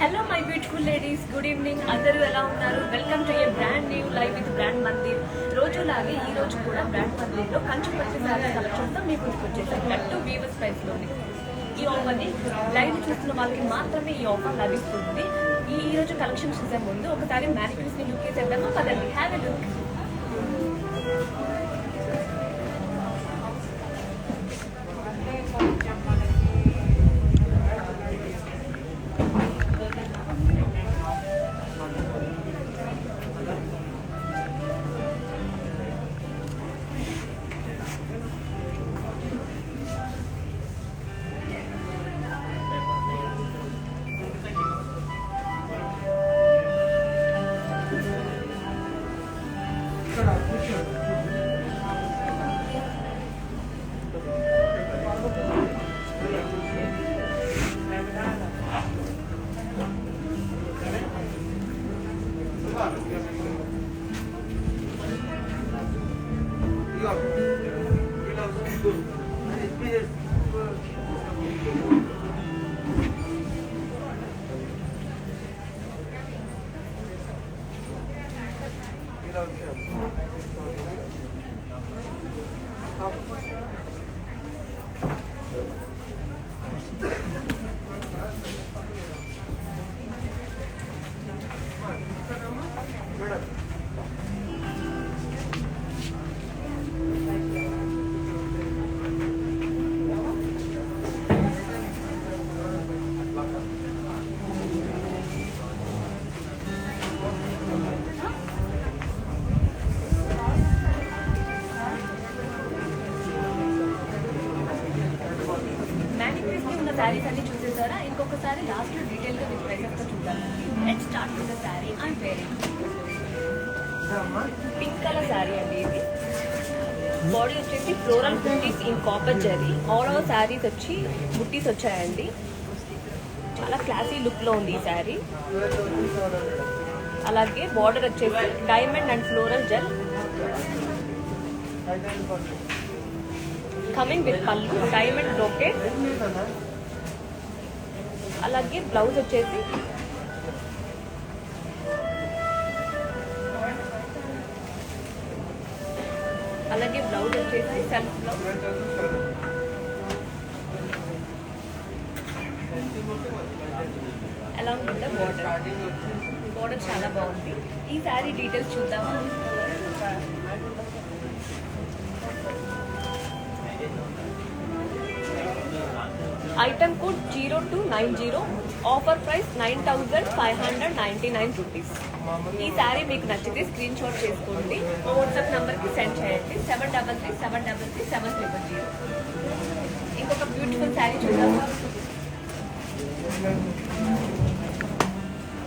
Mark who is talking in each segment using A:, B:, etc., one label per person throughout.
A: Hello my beautiful ladies, good evening. అందరూ ఎలా ఉన్నారు? Welcome to a brand new live with brand Mandir. రోజులాగే ఈ రోజు కూడా బ్రాండ్ మందిర్లో కంచుపట్టి శారీ కలెక్షన్తో మీకు వచ్చేసాయి. దట్టు వీవర్స్ ప్రైస్లోనే. ఈ ఆఫర్ని లైవ్ చూస్తున్న వాళ్ళకి మాత్రమే ఈ ఆఫర్ లభిస్తుంది. ఈ రోజు కలెక్షన్ చూసే ముందు ఒకసారి మ్యానిక్యూర్స్ని లుక్ చేసేద్దామా? పదండి, హ్యావ్ ఎ లుక్. శారీస్ అన్ని చూసేసారా? ఇంకొకసారి లాస్ట్ డీటెయిల్గా మీకు ప్రైసెస్తో చూద్దాం. Let's start with the sari. I'm wearing pink colour sari అండి. ఇది బాడీ వచ్చేసి floral buttis in copper zari. All over saris వచ్చి బుట్టీస్ వచ్చాయండి. చాలా క్లాసీ లుక్లో ఉంది ఈ శారీ. అలాగే బార్డర్ వచ్చేసి diamond and floral gel coming with పల్లు డైమండ్ బ్రోకెట్. అలాగే బ్లౌజ్ వచ్చేసి self blouse. Along with the border చాలా బాగుంది. ఈ శారీ డీటెయిల్స్ చూద్దామా? Item code 0290. Offer price 9599 rupees. ఈ శారీ మీకు నచ్చితే స్క్రీన్ షాట్ చేసుకోండి, వాట్సాప్ నంబర్కి సెండ్ చేయండి. 7337337300. ఇంకొక బ్యూటిఫుల్ శారీ చూద్దామా?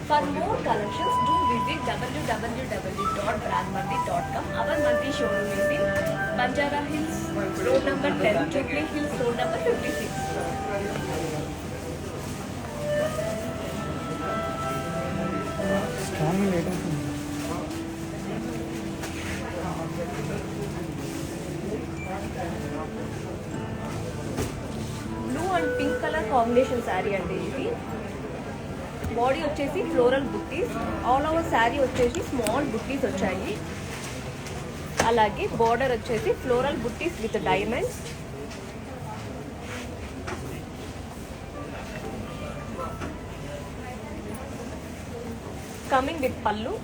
A: For more collections, do visit www.brandmandi.com. Our Mandi showroom is in Banjara Hills, road number 10, Jubilee Hills, road number 56. Blue and pink color combination saree అండి ఇది. బాడీ వచ్చేసి floral buttis. All over sari వచ్చేసి small buttis వచ్చాయి. అలాగే border వచ్చేసి floral buttis with diamonds. Coming with pallu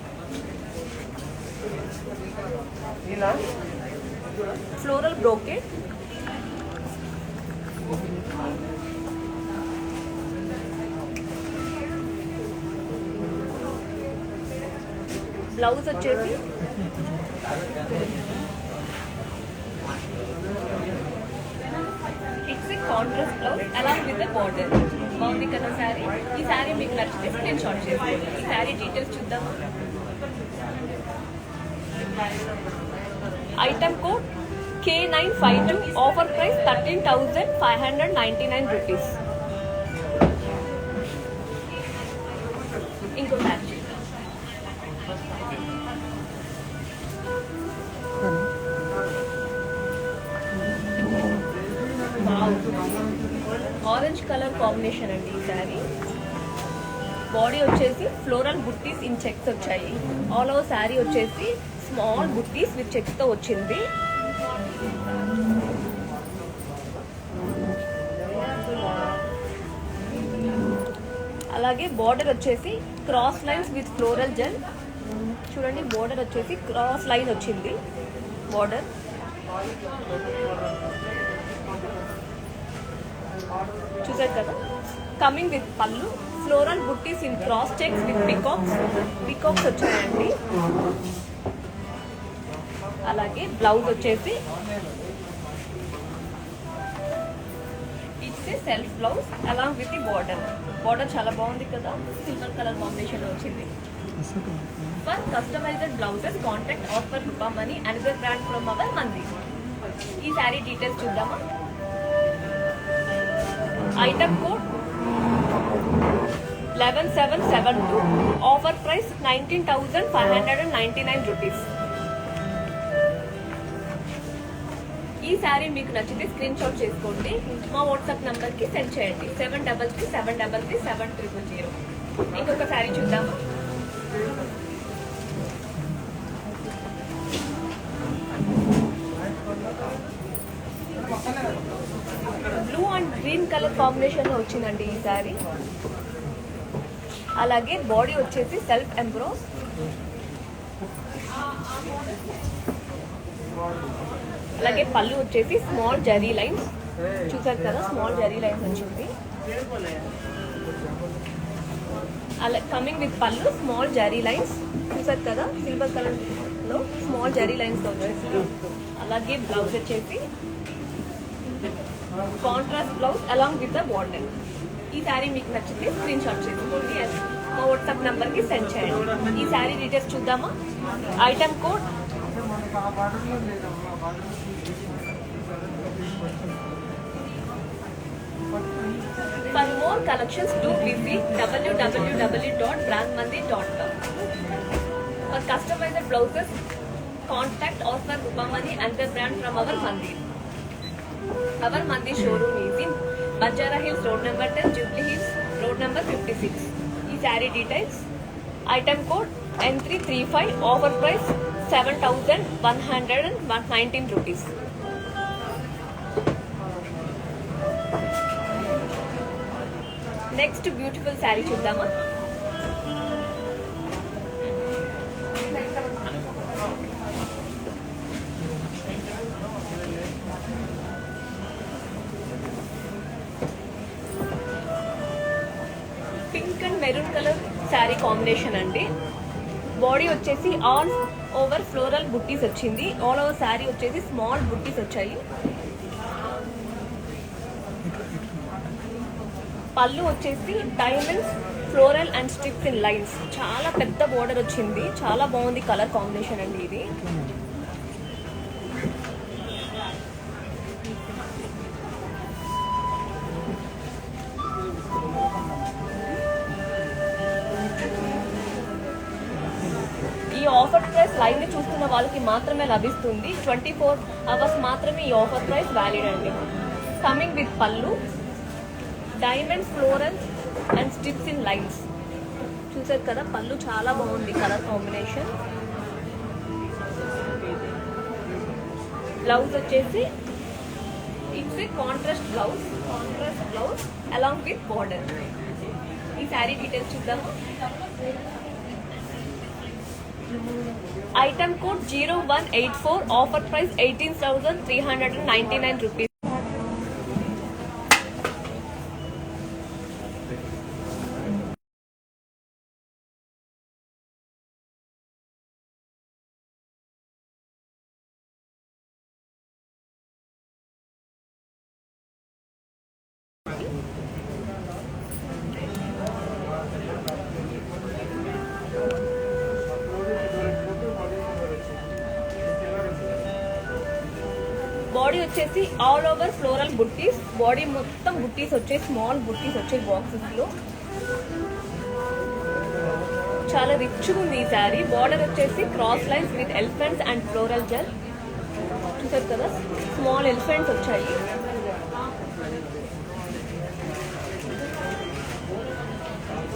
A: floral brocade. Blouse వచ్చేసి it's contrast blouse along with the border. బాగుంది కదా శారీ? ఈ శారీ మీకు నచ్చితే స్క్రీన్ షాట్ చేసుకోండి. ఈ శారీ డీటెయిల్స్ చూద్దామా? Item code K952. Offer price 13,599 rupees. ఇంకో శారీ ఆరెంజ్ కలర్ కాంబినేషన్ అండి ఈ సారీ. బాడీ వచ్చేసి ఫ్లోరల్ బుట్టీస్ ఇన్ చెక్స్ వచ్చాయి. ఆల్ ఓవర్ శారీ వచ్చేసి స్మాల్ బుట్టీస్ విత్ చెక్స్ తో వచ్చింది. అలాగే బార్డర్ వచ్చేసి క్రాస్ లైన్స్ విత్ ఫ్లోరల్ జెల్. చూడండి బార్డర్ వచ్చేసి క్రాస్ లైన్ వచ్చింది బార్డర్. చూసారు కదా. Coming with pallu floral buttis in cross checks with peacocks వచ్చాయండి. అలాగే బ్లౌజ్ వచ్చేసి it's self blouse along with the border చాలా బాగుంది కదా. సిల్వర్ కలర్ కాంబినేషన్ వచ్చింది. For customised blouses contact offer Roopa Mani another brand from our Mandir. ఈ శారీ డీటెయిల్స్ చూద్దామా. Item code 11772. Offer price 19,599 rupees. ఈ శారీ మీకు నచ్చితే స్క్రీన్ షాట్ చేసుకోండి, మా వాట్సాప్ నంబర్ కి సెండ్ చేయండి. 7337337300. ఇంకొక శారీ చూద్దామా. Blue and green colour combination లో వచ్చిందండి ఈ శారీ. అలాగే బాడీ వచ్చేసి సెల్ఫ్ ఎంబ్రోస్. అలాగే పళ్ళు వచ్చేసి స్మాల్ జరీ లైన్స్. చూసారు కదా స్మాల్ జరీ లైన్స్ వచ్చింది. అలా కమింగ్ విత్ పళ్ళు స్మాల్ జరీ లైన్స్. చూసారు కదా సిల్వర్ కలర్ లో స్మాల్ జరీ లైన్స్ వచ్చేసి. అలాగే బ్లౌజ్ వచ్చేసి contrast blouse along with the border. ఈ శారీ మీకు నచ్చితే స్క్రీన్ షాట్ చేసుకోండి, మా వాట్సాప్ నంబర్ కి సెండ్ చేయండి. ఈ శారీ డీటెయిల్స్ చూద్దామా. Item code For more collections, do visit www.brandmandi.com. For customized blouses, contact offer Rupa Mandi and the brand from our Mandi. Our Mandi showroom is in Banjara Hills Road number 10, Jubilee Hills Road number 56. These saree details. Item code N335. Offer price 7,119 rupees. Next beautiful sari చూద్దామా. Pink and maroon colour sari combination అండి. Body వచ్చేసి all over floral buttis వచ్చింది. All over sari వచ్చేసి small buttis వచ్చాయి. పళ్ళు వచ్చేసి diamonds floral and strips in lines. చాలా పెద్ద బోర్డర్ వచ్చింది. చాలా బాగుంది కలర్ కాంబినేషన్ అండి ఇది. ఈ ఆఫర్ ప్రైస్ లైవ్ ని చూస్తున్న వాళ్ళకి మాత్రమే లభిస్తుంది. 24 hours మాత్రమే ఈ ఆఫర్ ప్రైస్ వ్యాలిడ్ అండి. Coming with pallu diamonds floral and strips in lines. చూసారు కదా పళ్ళు చాలా బాగుంది కలర్ కాంబినేషన్. బ్లౌజ్ వచ్చేసి it's a contrast blouse along with border. ఈ శారీ డీటెయిల్స్ చూద్దాము. Item code 0184. Offer price 18,399 rupees. Body వచ్చేసి ఆల్ ఓవర్ ఫ్లోరల్ బుట్టీస్. బాడీ మొత్తం బుట్టీస్ వచ్చాయి, స్మాల్ బుట్టీస్ వచ్చాయి బాక్సెస్ లో. చాలా రిచ్గా ఉంది ఈ శారీ. బార్డర్ వచ్చేసి cross lines with elephants and floral jaal. చూసారు కదా స్మాల్ ఎలిఫెంట్స్ వచ్చాయి.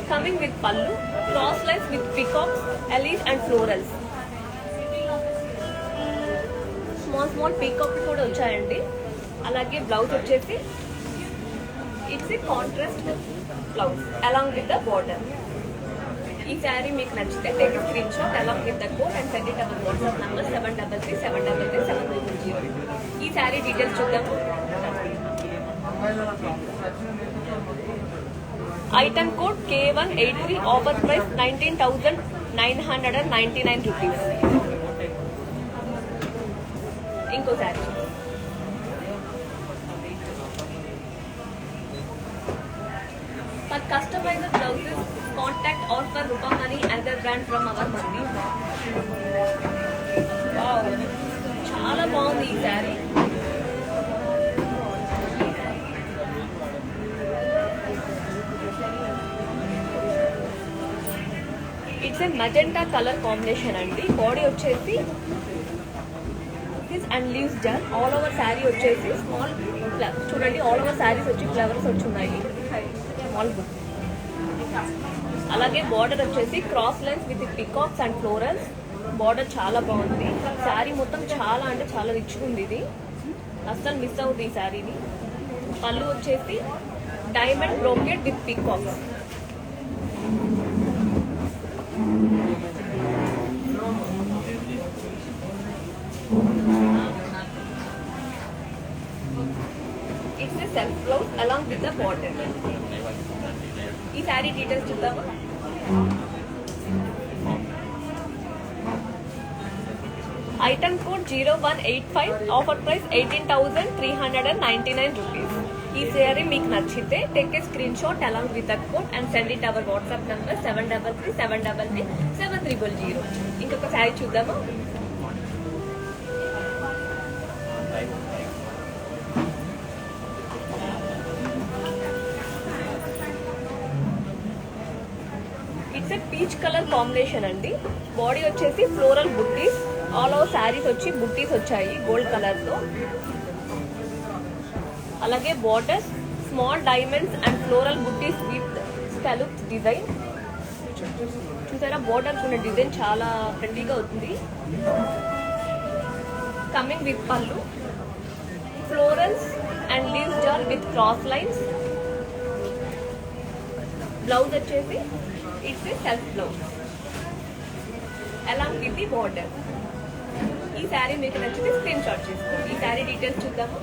A: Coming with pallu, cross lines with peacocks, elite and florals. Small peacock కూడా వచ్చాయండి. అలాగే బ్లౌజ్ వచ్చేసి it's a contrast blouse along with the border. ఈ శారీ మీకు నచ్చితే take screenshot along with the code and send it our WhatsApp number 73373370. ఈ sari details చూద్దాము. Item code K183, offer price 19,999 rupees. ఇంకో sari for customised blouses contact or for Roopamani other brand from our Mandir. చాలా బాగుంది ఈ sari. It's a magenta colour combination అండి. Body వచ్చేసి and leaves done. All over sari వచ్చేసి small చూడండి, ఆల్ ఓవర్ శారీస్ వచ్చి ఫ్లవర్స్ వచ్చి ఉన్నాయి. Small book. అలాగే బార్డర్ వచ్చేసి cross lines with peacocks and florals. Border చాలా బాగుంది. శారీ మొత్తం చాలా అంటే చాలా రిచ్గా ఉంది. ఇది అస్సలు మిస్ అవుతుంది ఈ శారీని. పళ్ళు వచ్చేసి diamond brocade with peacocks. It's a self blouse along with the border. ఈ శారీ డీటెయిల్స్ చూద్దాము. Item code 0185, offer price 18,399 rupees. ఈ శారీ మీకు నచ్చితే take a screenshot along with the code and send it our WhatsApp number 7337337300. ఇంకొక శారీ చూద్దాము. It's a peach colour combination అండి. Body వచ్చేసి floral buttis. All over saris వచ్చి బుట్టీస్ వచ్చాయి గోల్డ్ కలర్ తో. అలాగే borders small diamonds and floral buttis with scallops design. చూసారా, border ఉన్న డిజైన్ చాలా ట్రెండీగా ఉంది. కమింగ్ విత్ పళ్ళు, florals and leaves jar with cross lines. Blouse వచ్చేసి it's a self blouse along with the border. ఈ శారీ మీకు నచ్చితే స్క్రీన్ షాట్ చేసుకోండి. ఈ శారీ డీటెయిల్స్ చూద్దాము.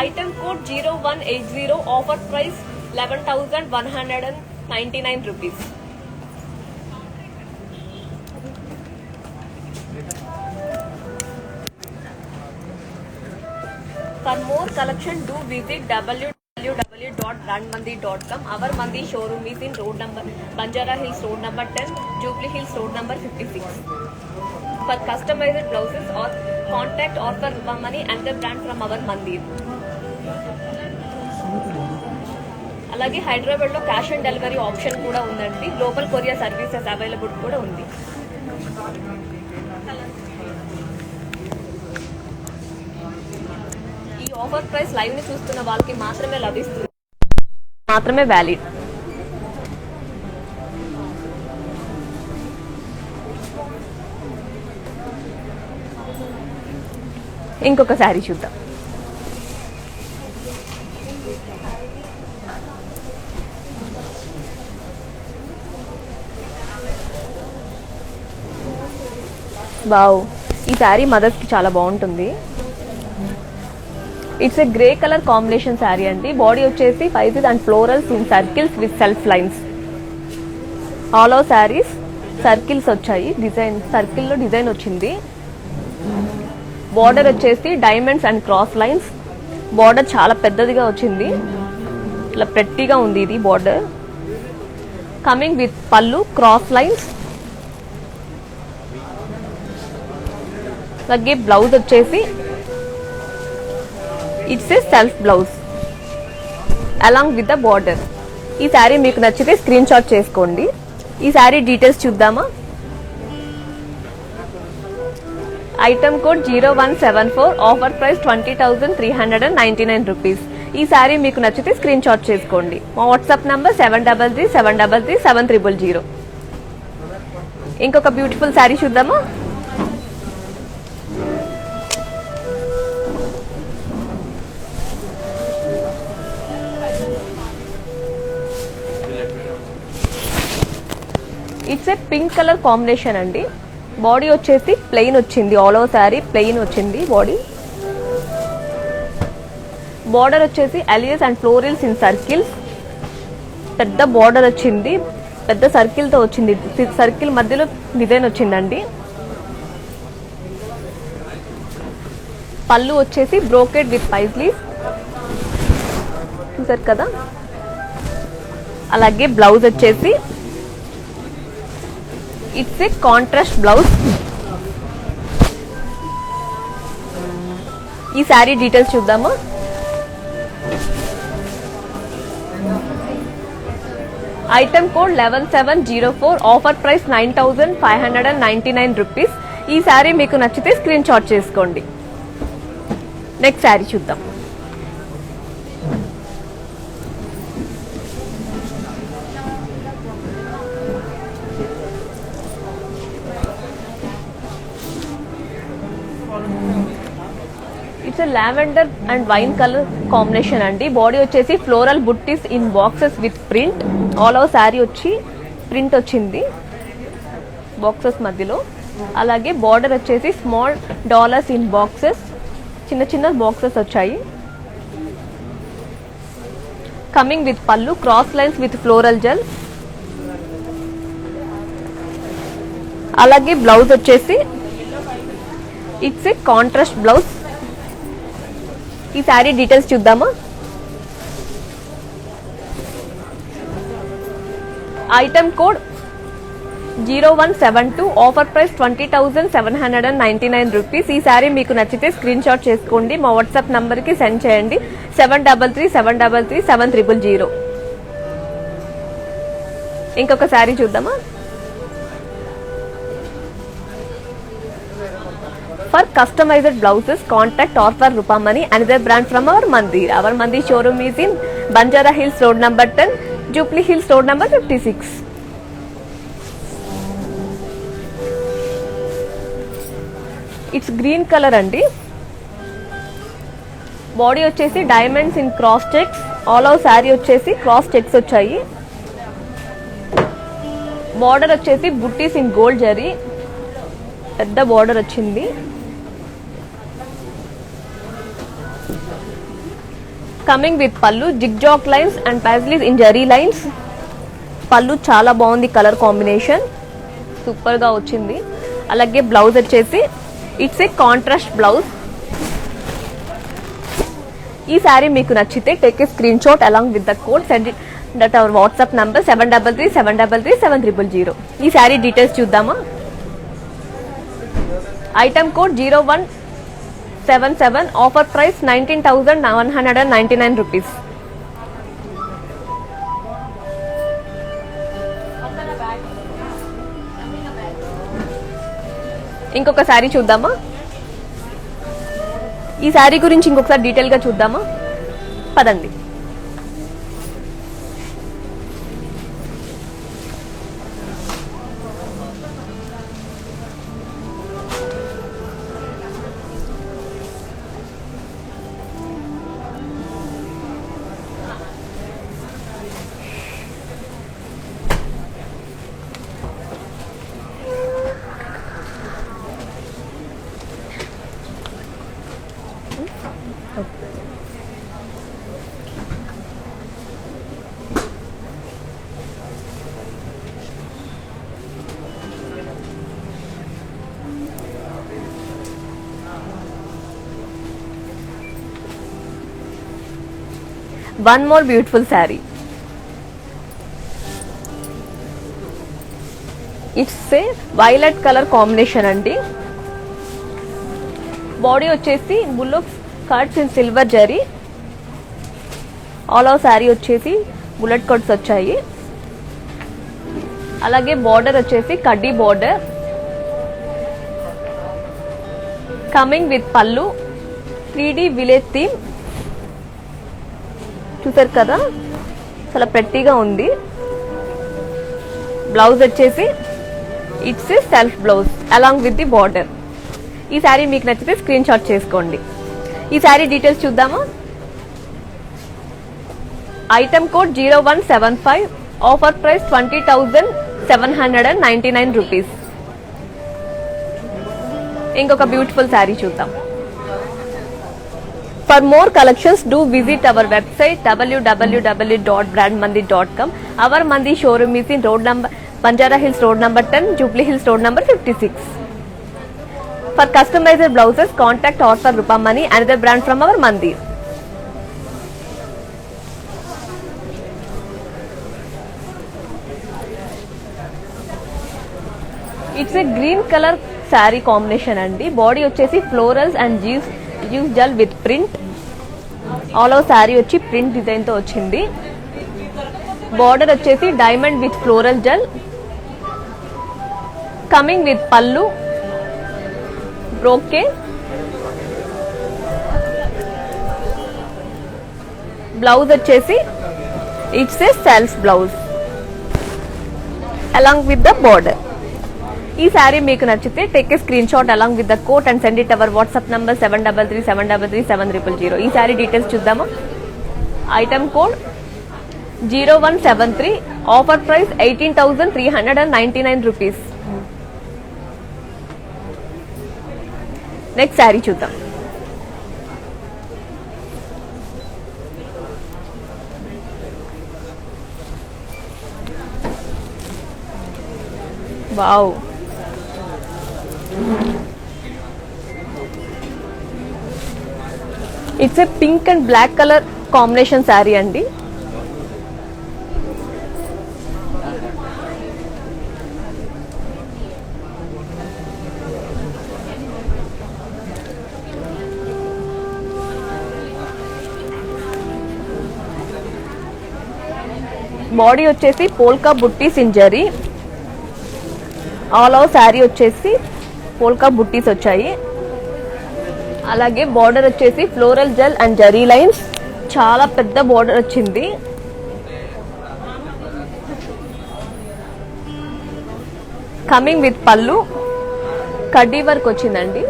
A: Item code 0180, offer price 11,199 rupees. For more collection, do visit www.brandmandi.com. Our Mandi showroom is in road number Banjara Hills Road number 10, Jubilee Hills Road number 56. For customized blouses or contact or for Rupamani and the brand from our Mandir. అలాగే హైదరాబాద్లో cash on delivery option కూడా ఉందండి. Global courier services available కూడా ఉంది. ఈ offer price live ని చూస్తున్న వాళ్ళకి మాత్రమే లభిస్తుంది, మాత్రమే వ్యాలిడ్. ఇంకొక శారీ చూద్దాం. వావ్, ఈ శారీ మదర్స్ కి చాలా బాగుంటుంది. It's a grey colour combination sari అండి. బాడీ వచ్చేసి ఫైజెస్ and florals in circles with self lines. All over saris circles వచ్చాయి. డిజైన్ సర్కిల్లో డిజైన్ వచ్చింది. బార్డర్ వచ్చేసి diamonds and cross lines. Border చాలా పెద్దదిగా వచ్చింది, ఇట్లా ప్రెట్టీగా ఉంది ఇది border. Coming with pallu, cross lines. అలాగే బ్లౌజ్ వచ్చేసి it's a self blouse along with the border. ఈ శారీ మీకు నచ్చితే స్క్రీన్ షాట్ చేసుకోండి. ఈ శారీ డీటెయిల్స్ చూద్దామా. Item code 0174, offer price 20,399 rupees. ఈ శారీ మీకు నచ్చితే స్క్రీన్ షాట్ చేసుకోండి. మా వాట్సాప్ నంబర్ 7337337300. ఇంకొక బ్యూటిఫుల్ శారీ చూద్దామా. It's a pink colour combination అండి. బాడీ వచ్చేసి ప్లెయిన్ వచ్చింది, ఆల్ ఓవర్ శారీ ప్లెయిన్ వచ్చింది బాడీ. బార్డర్ వచ్చేసి alias and florals in circles. పెద్ద బార్డర్ వచ్చింది, పెద్ద సర్కిల్ తో వచ్చింది, సర్కిల్ మధ్యలో డిజైన్ వచ్చిందండి. పళ్ళు వచ్చేసి బ్రోకెడ్ విత్ పైస్లీస్ చూసారు కదా. అలాగే బ్లౌజ్ వచ్చేసి ఇట్స్ ఏ కాంట్రాస్ట్ బ్లౌజ్. ఈ శారీ డీటెయిల్స్ చూద్దామా. Item code 11704. Offer price 9599 rupees. ఈ శారీ మీకు నచ్చితే స్క్రీన్ షాట్ చేసుకోండి. నెక్స్ట్ శారీ చూద్దాం. It's lavender and wine colour combination అండి. బాడీ వచ్చేసి floral buttis in boxes with print. All over sari వచ్చి ప్రింట్ వచ్చింది బాక్సెస్ మధ్యలో. అలాగే బార్డర్ వచ్చేసి స్మాల్ డాలర్స్ ఇన్ బాక్సెస్, చిన్న చిన్న బాక్సెస్ వచ్చాయి. Coming with pallu, cross lines with floral jaal. అలాగే బ్లౌజ్ వచ్చేసి ఇట్స్ ఏ కాంట్రాస్ట్ బ్లౌజ్. ఈ శారీ డీటెయిల్స్ చూద్దామా. Item code 0172. Offer price 20,799 rupees. ఈ శారీ మీకు నచ్చితే స్క్రీన్ షాట్ చేసుకోండి. మా వాట్సాప్ నంబర్ కి సెండ్ చేయండి. 7337337300. ఇంకొక శారీ చూద్దామా. For customized blouses, contact Offer Rupamani, another brand from our Mandir. Our Mandir showroom is in Banjara Hills Road number 10, Jubilee Hills Road number 56. It's green color andi. Body వచ్చేసి diamonds in cross checks. All over saree వచ్చేసి cross checks వచ్చాయి. Border వచ్చేసి butties in gold jari. పెద్ద border వచ్చింది. Coming with pallu, zigzag lines and paisleys in zari lines. Pallu చాలా బాగుంది, colour combination super గా వచ్చింది. అలాగే బ్లౌజ్ వచ్చేసి ఇట్స్ ఏ కాంట్రాస్ట్ బ్లౌజ్. ఈ శారీ మీకు నచ్చితే take a screenshot along with the code, send it that hour WhatsApp number 7337337300. ఈ శారీ డీటెయిల్స్ చూద్దామా. Item code 0177. Offer price 19,199 rupees. ఇంకొక శారీ చూద్దామా. ఈ శారీ గురించి ఇంకొకసారి డీటెయిల్ గా చూద్దామా, పదండి. One more beautiful saree. It's a violet color combination andi. Body వచ్చేసి bullocks cuts in silver jari. All over saree వచ్చేసి bullet cuts వచ్చాయి. అలాగే border వచ్చేసి కడ్డీ border. Coming with pallu 3D village theme. చూసారు కదా, చాలా ప్రెట్టీగా ఉంది. బ్లౌజ్ వచ్చేసి it's self blouse along with the border. ఈ శారీ మీకు నచ్చితే స్క్రీన్ షాట్ చేసుకోండి. ఈ శారీ డీటెయిల్స్ చూద్దామా. Item code 0175, offer price 20,799 rupees. ఇంకొక బ్యూటిఫుల్ శారీ చూద్దాం. For more collections, do visit our website www.brandmandi.com. Our Mandi showroom is in road number Banjara Hills Road number 10, Jubilee Hills Road number 56. For customized blouses, contact Author Rupamani, another brand from our Mandi. It's a green color saree combination andi. Body వచ్చేసి florals and juice gel with print. All over saree వచ్చి print design తో వచ్చింది. Border వచ్చేసి diamond with floral gel. Coming with pallu, brocade. Blouse వచ్చేసి it's a self blouse along with the border. ఈ శారీ మీకు నచ్చితే take a screenshot along with the code and send it our WhatsApp number 7337337000. ఈ sari details చూద్దామా. Item code 0173, offer price 18,399 rupees. Next sari చూద్దాం. Wow, it's a pink and black colour combination sari అండి. Body వచ్చేసి polka buttis in zari. All over sari వచ్చేసి polka buttis వచ్చాయి. అలాగే border వచ్చేసి floral jaal and zari lines. చాలా పెద్ద బార్డర్ వచ్చింది. కమింగ్ విత్ పళ్ళు, కడ్డీ వర్క్ వచ్చిందండి.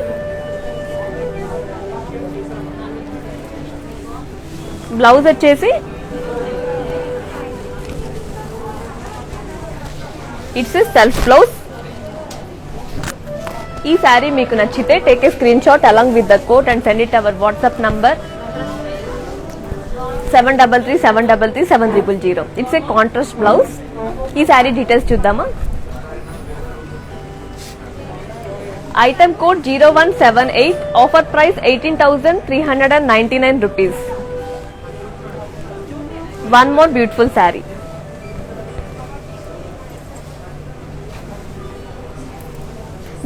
A: బ్లౌజ్ వచ్చేసి ఇట్స్ సెల్ఫ్ బ్లౌజ్. ఈ శారీ మీకు నచ్చితే take a screenshot along with the code and send it our WhatsApp number 7337337000. It's a contrast blouse. ఈ శారీ డీటెయిల్స్ చూద్దామా. Item code 0178, offer price 18,399 rupees. One more beautiful sari.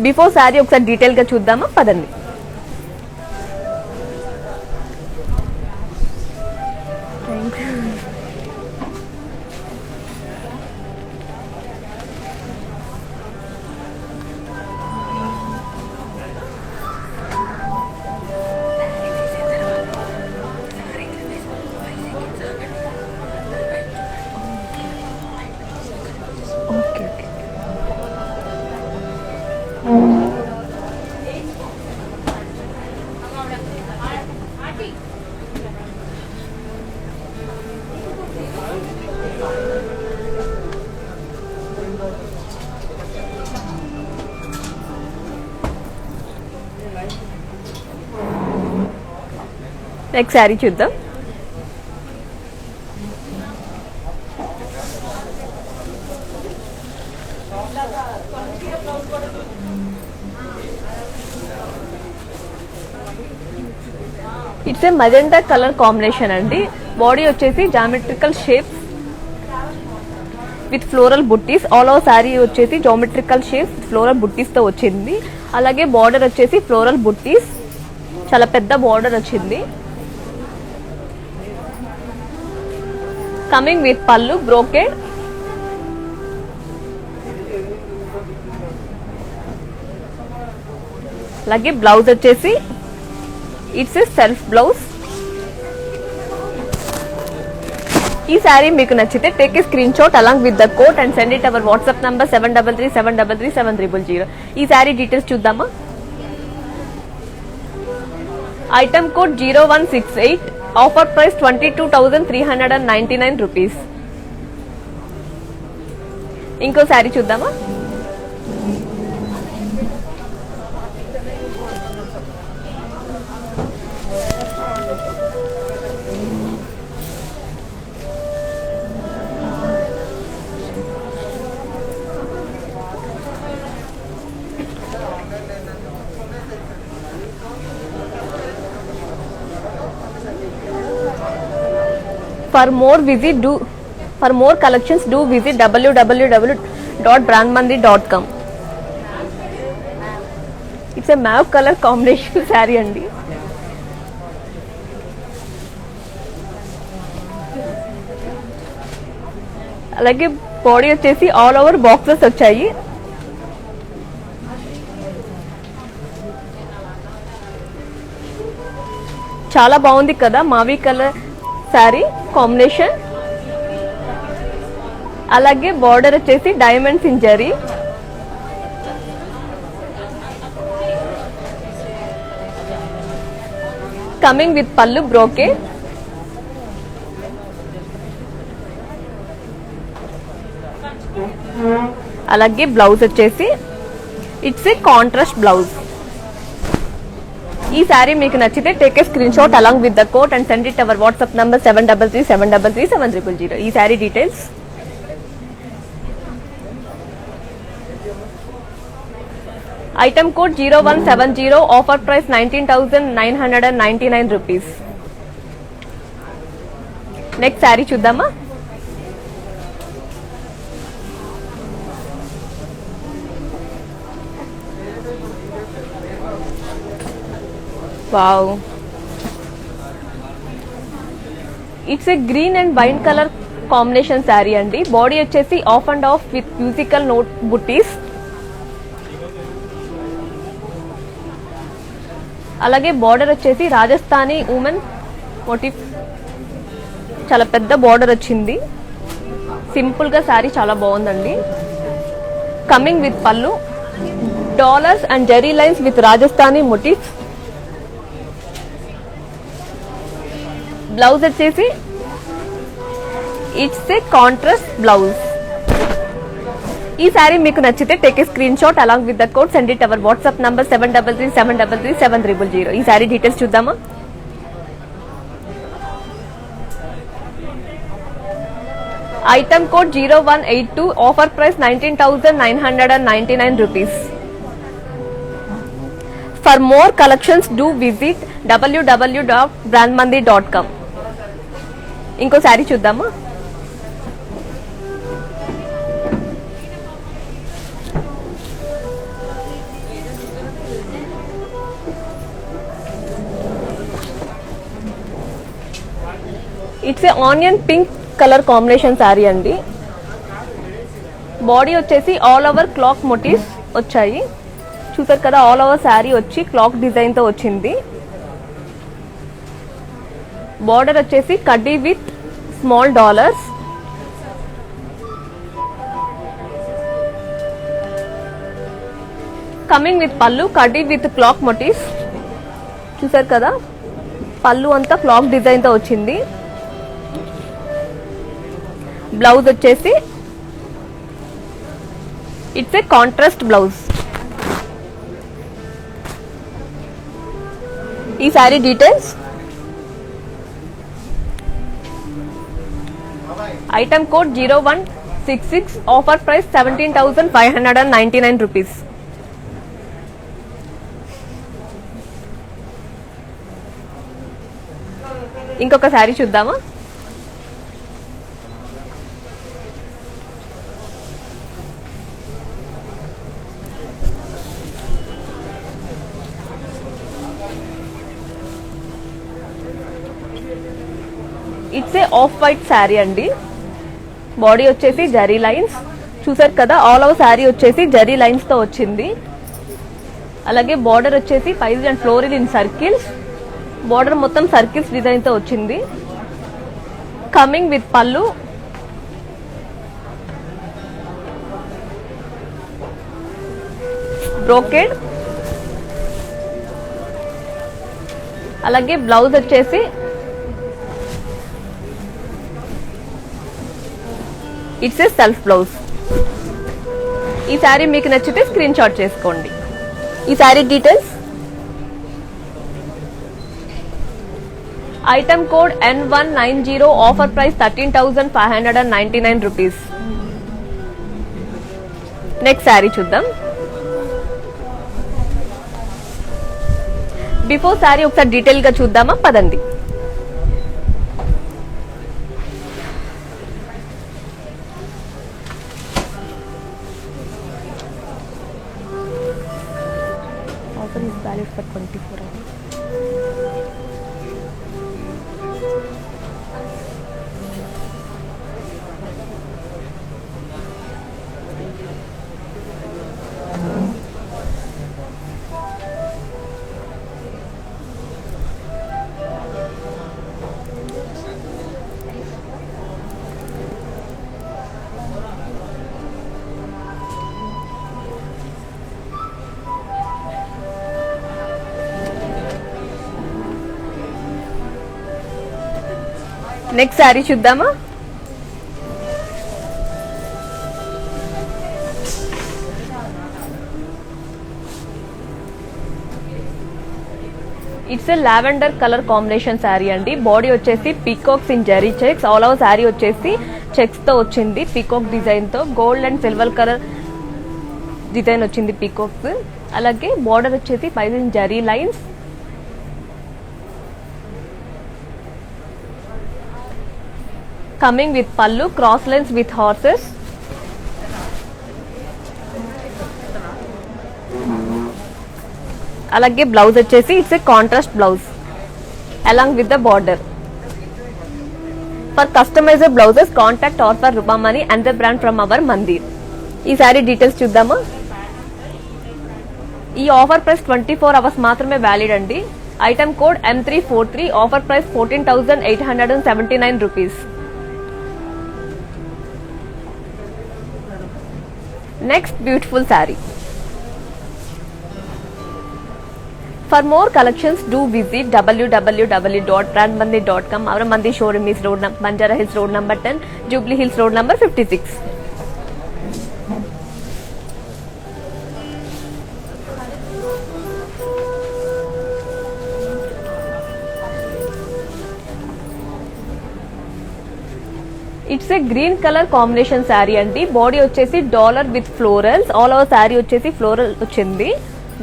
A: Before sari ఒకసారి detail గా చూద్దామా, పదండి. Next sari చూద్దాం. It's a magenta colour combination అండి. Body వచ్చేసి geometrical shapes with floral buttis. All over sari వచ్చేసి జామెట్రికల్ షేప్స్ ఫ్లోరల్ బుట్టీస్ తో వచ్చింది. అలాగే బార్డర్ వచ్చేసి ఫ్లోరల్ బుట్టీస్, చాలా పెద్ద బార్డర్ వచ్చింది. కమింగ్ విత్ పళ్ళు, బ్రోకెడ్. అలాగే బ్లౌజ్ వచ్చేసి ఇట్స్ ఏ సెల్ఫ్ బ్లౌజ్. ఈ శారీ మీకు నచ్చితే take a screenshot along with the code and send it our WhatsApp number 7337337000. ఈ శారీ డీటెయిల్స్ చూద్దామా. Item code 0168, offer price 22,399 rupees. ఇంకో శారీ చూద్దామా. For more collections, do visit www.brandmandi.com. It's a mauve color combination saree andi. అలాగే body వచ్చేసి all over boxes వచ్చాయి. చాలా బాగుంది కదా మావి కలర్ శారీ కాంబినేషన్. అలాగే బార్డర్ వచ్చేసి diamonds in zari. Coming with పల్లు బ్రోకే. అలాగే బ్లౌజ్ వచ్చేసి ఇట్స్ ఏ కాంట్రాస్ట్ బ్లౌజ్. ఈ శారీ మీకు నచ్చితే take a screenshot along with the code and send it our WhatsApp number 7337337000. ఈ sari details. Item code 0170, offer price 19,999 rupees. Next sari చూద్దామా. Wow, it's a green and white colour combination sari అండి. Body వచ్చేసి half and half with musical note buttis. అలాగే border వచ్చేసి Rajasthani women motif. చాలా పెద్ద border వచ్చింది. Simple గా శారీ చాలా బాగుందండి. Coming with pallu, dollars and zari lines with Rajasthani motif. Blouse వచ్చేసి ఇట్స్ ఏ కాంట్రాస్ట్ బ్లౌజ్. ఈ శారీ మీకు నచ్చితే take a screenshot along with the code, send it our WhatsApp number 7337337000. ఈ శారీ డీటెయిల్స్ చూద్దామా. Item code 0182, offer price 19,999 rupees. For more collections do visit www.brandmandi.com. ఇంకో శారీ చూద్దామా. It's a onion pink colour combination sari అండి. Body వచ్చేసి all over clock motifs వచ్చాయి. చూసారు కదా, all over sari వచ్చి క్లాక్ డిజైన్ తో వచ్చింది. బార్డర్ వచ్చేసి కడ్డీ with small dollars. Coming with పల్లు, కడ్డీ విత్ క్లాక్ మోటివ్స్. చూసారు కదా, పల్లు అంతా క్లాక్ డిజైన్ తో వచ్చింది. బ్లౌజ్ వచ్చేసి ఇట్స్ ఏ కాంట్రాస్ట్ బ్లౌజ్. ఈ sari details. Item code 0166, offer price 17,599 rupees. ఇంకొక శారీ చూద్దామా. It's a off white sari అండి. బాడీ వచ్చేసి జరీ లైన్స్. చూసారు కదా, ఆల్ ఓవర్ శారీ వచ్చేసి జరీ లైన్స్ తో వచ్చింది. అలాగే బార్డర్ వచ్చేసి paisley and floral in circles. Border మొత్తం సర్కిల్స్ డిజైన్ తో వచ్చింది. కమింగ్ విత్ పళ్ళు, బ్రోకెడ్, అలాగే బ్లౌజ్ వచ్చేసి ఇట్స్ ఏ సెల్ఫ్ బ్లౌజ్. ఈ శారీ మీకు నచ్చితే స్క్రీన్ షాట్ చేసుకోండి. ఈ sari details, item code N190, offer price 13,599 rupees. Next sari చూద్దాం. బిఫోర్ శారీ ఒకసారి డీటెయిల్ గా చూద్దామా, పదండి. Offer is valid for 24 hours. Next sari చూద్దామా. It's a lavender colour combination sari అండి. బాడీ వచ్చేసి peacocks in zari checks, all over sari వచ్చేసి చెక్స్ తో వచ్చింది, పీకాక్ డిజైన్ తో. Gold and silver colour design వచ్చింది పీకాక్స్. అలాగే బార్డర్ వచ్చేసి పైన zari lines, coming with pallu, cross lines with horses, అలాగే బ్లౌజ్ వచ్చేసి it's a contrast blouse along with the border. For customized blouses contact or for Rupamani and the brand from our Mandir. ఈ sari details చూద్దామా. ఈ offer price 24 hours మాత్రమే valid అండి. Item code M343, offer price 14,879 rupees. Next beautiful saree. For more collections, do visit www.brandmandir.com. Our Mandir showroom is Banjara Hills Road number 10, Jubilee Hills Road number 56. It's a green colour combination sari అండి. Body వచ్చేసి dollar with florals, all over sari వచ్చేసి floral వచ్చింది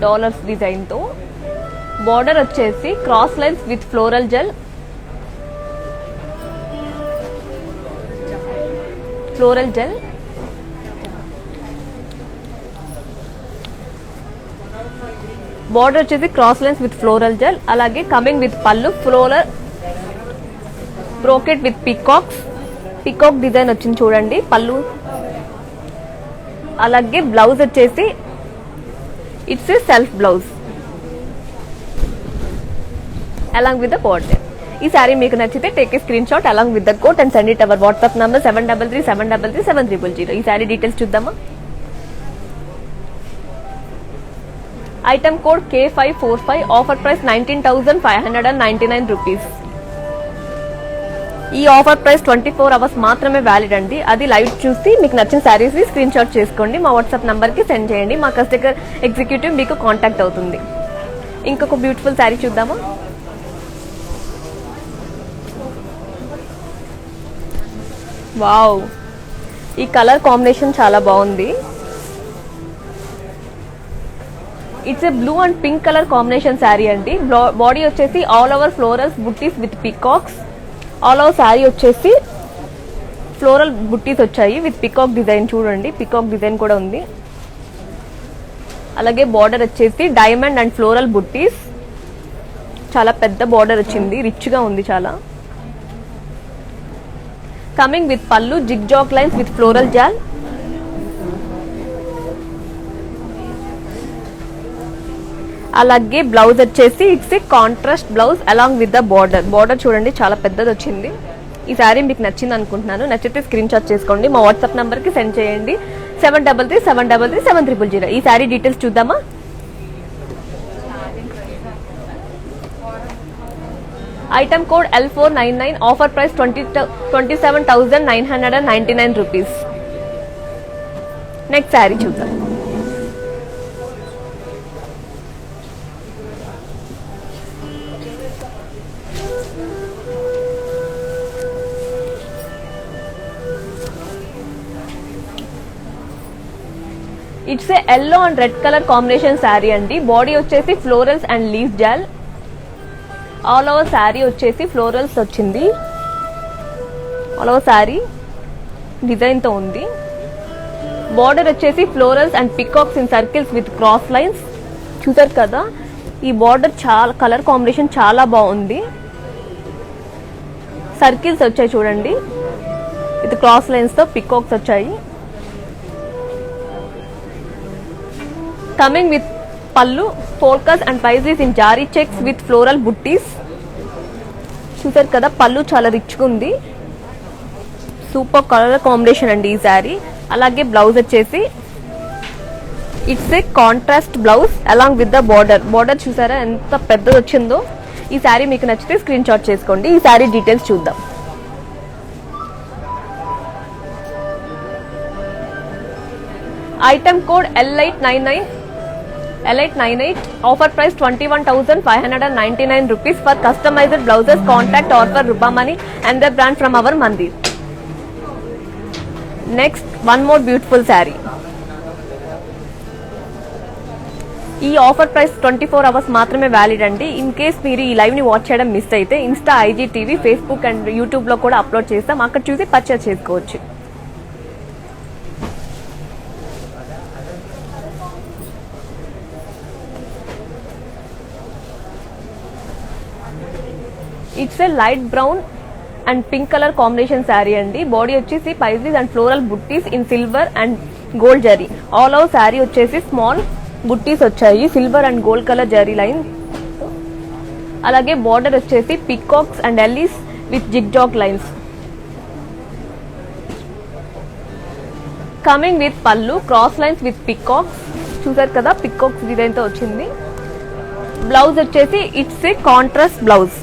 A: dollars design తో. Border వచ్చేసి cross lines with floral jaal, border వచ్చేసి cross lines with floral jaal. అలాగే coming with pallu, floral brocade with peacocks, peacock design వచ్చింది చూడండి పళ్ళు. అలాగే బ్లౌజ్ వచ్చేసి it's a self blouse along with the border. ఈ సారీ మీకు నచ్చితే take a screenshot along with the code and send it our WhatsApp number 7337337300. ఈ sari details చూద్దామా. Item code K545, offer price 19,599 rupees. ఈ ఆఫర్ ప్రైస్ 24 అవర్స్ మాత్రమే valid అండి. అది live చూసి మీకు నచ్చిన శారీస్ స్క్రీన్ షాట్ చేసుకోండి, మా వాట్సాప్ నంబర్ కి సెండ్ చేయండి. మా కస్టమర్ ఎగ్జిక్యూటివ్ మీకు కాంటాక్ట్ అవుతుంది. ఇంకొక బ్యూటిఫుల్ శారీ చూద్దామా. వావ్, ఈ కలర్ కాంబినేషన్ చాలా బాగుంది. It's a blue and pink colour combination sari అండి. బాడీ వచ్చేసి all over florals buttis with peacocks, all over sari వచ్చేసి ఫ్లోరల్ బుట్టీస్ వచ్చాయి విత్ పికాక్ డిజైన్. చూడండి పికాక్ డిజైన్ కూడా ఉంది. అలాగే బార్డర్ వచ్చేసి డైమండ్ అండ్ ఫ్లోరల్ బుట్టీస్, చాలా పెద్ద బార్డర్ వచ్చింది, రిచ్ గా ఉంది చాలా. Coming with pallu, zigzag lines with floral jaal. అలాగే బ్లౌజ్ వచ్చేసి it's a contrast blouse along with the border. Border చూడండి చాలా పెద్దది వచ్చింది. ఈ శారీ మీకు నచ్చింది అనుకుంటున్నాను. నచ్చితే స్క్రీన్ షాట్ చేసుకోండి, మా వాట్సాప్ నంబర్కి సెండ్ చేయండి 7337337000. ఈ శారీ డీటెయిల్స్ చూద్దామా. Item code L499, offer price 27,999 rupees. Next sari చూద్దాం. It's a yellow and red colour combination sari అండి. బాడీ వచ్చేసి florals and leaf jaal. All over sari వచ్చేసి ఫ్లోరల్స్ వచ్చింది. ఆల్ ఓవర్ శారీ డిజైన్తో ఉంది. బార్డర్ వచ్చేసి florals and peacocks in circles with cross lines. చూసారు కదా, ఈ బార్డర్ చాలా కలర్ కాంబినేషన్ చాలా బాగుంది. సర్కిల్స్ వచ్చాయి చూడండి, విత్ క్రాస్ లైన్స్ తో పికాక్స్ వచ్చాయి. కమింగ్ విత్ పల్లు, ఫోల్కస్ అండ్ పైజీస్ ఇన్ జారీ చెక్స్ విత్ ఫ్లోరల్ బుట్టీస్. చూసారు కదా, పల్లు చాలా రిచ్గా ఉంది. సూపర్ కలర్ కాంబినేషన్ అండి ఈ శారీ. అలాగే బ్లౌజ్ వచ్చేసి it's a contrast blouse along with the border. Border చూసారా ఎంత పెద్దది వచ్చిందో. ఈ శారీ మీకు నచ్చితే స్క్రీన్ షాట్ చేసుకోండి. ఈ శారీ డీటెయిల్స్ చూద్దాం. Item code L898, offer price 21,599 rupees. For customized blouses, contact offer Rupamani and the brand from our Mandir. Next, one more beautiful saree. ఈ ఆఫర్ ప్రైస్ 24 అవర్స్ మాత్రమే వ్యాలిడ్ అండి. ఇన్ కేస్ మీరు ఈ live ని watch చేయడం miss అయితే insta, IGTV, Facebook and YouTube లో కూడా అప్లోడ్ చేస్తాం. అక్కడ చూసి పర్చేస్ చేసుకోవచ్చు. It's a light brown and pink colour combination sari అండి. బాడీ వచ్చేసి paisleys and floral buttis in silver and gold zari. All over sari వచ్చేసి స్మాల్ బుట్టీస్ వచ్చాయి, silver and gold colour zari line. అలాగే బార్డర్ వచ్చేసి peacocks and Ellie's with zigzag lines. Coming with పల్లు, cross lines with peacocks. చూసారు కదా, peacocks design తో వచ్చింది. బ్లౌజ్ వచ్చేసి it's a contrast blouse.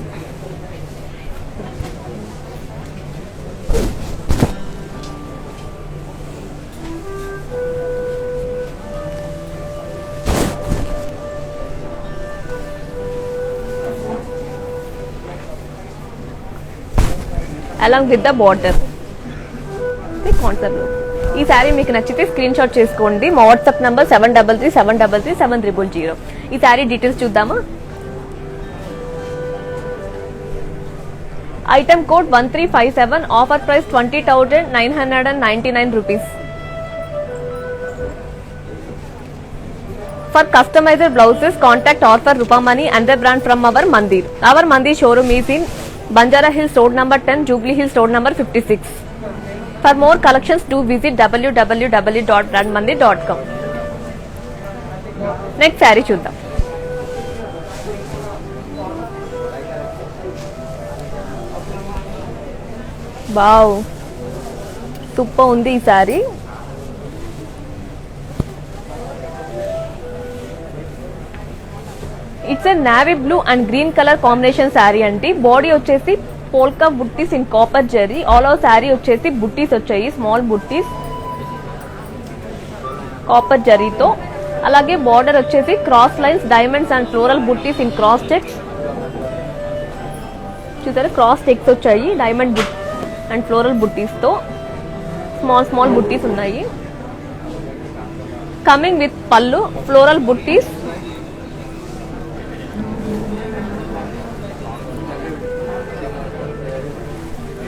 A: Along with the border concept. ఈ శారీ మీకు నచ్చితే స్క్రీన్ షాట్ చేసుకోండి. మా వాట్సాప్ నంబర్ 7337337000. ఈ శారీ డీటెయిల్స్ చూద్దామా. Item code 1357, offer price 20,999 rupees. For customized blouses, contact offer Rupamani and the brand from our Mandir. Our Mandir showroom is in Banjara Hills Road number 10, Jubilee Hills Road number 56. For more collections, do visit www.brandmandir.com. Next saree చూద్దాం. Wow, super ఉంది ఈ sari. It's a navy blue and green colour combination sari అండి. Body వచ్చేసి polka buttis in copper zari. All over sari వచ్చేసి బుట్టీస్ వచ్చాయి, small బుట్టీస్ copper జరీతో. అలాగే border వచ్చేసి cross lines, diamonds and floral buttis in cross checks. చూసారా, క్రాస్ చెక్స్ వచ్చాయి డైమండ్ అండ్ ఫ్లోరల్ బుట్టీస్ తో. స్మాల్ స్మాల్ బుట్టీస్ ఉన్నాయి. Coming with pallu, floral buttis.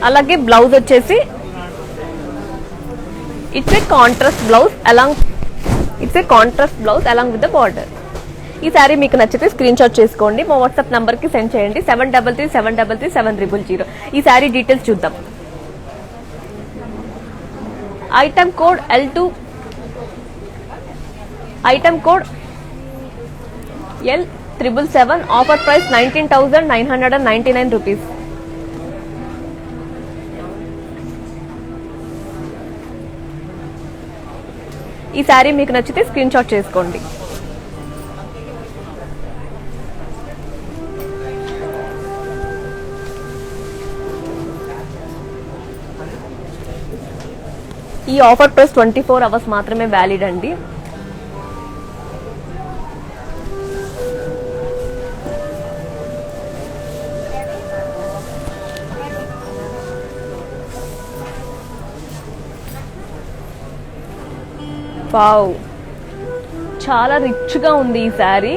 A: అలాగే బ్లౌజ్ వచ్చేసి it's a contrast blouse along with the border. ఈ శారీ మీకు నచ్చితే స్క్రీన్ షాట్ చేసుకోండి. మా వాట్సాప్ నంబర్ కి సెండ్ చేయండి 7337337000. ఈ శారీ డీటెయిల్స్ చూద్దాం. Item code L777, offer price 19,999 rupees. ఈ శారీ మీకు నచ్చితే స్క్రీన్ షాట్ చేసుకోండి. ఈ ఆఫర్ ప్రైస్ 24 అవర్స్ మాత్రమే వ్యాలిడ్ అండి. వావ్, చాలా రిచ్ గా ఉంది ఈ శారీ.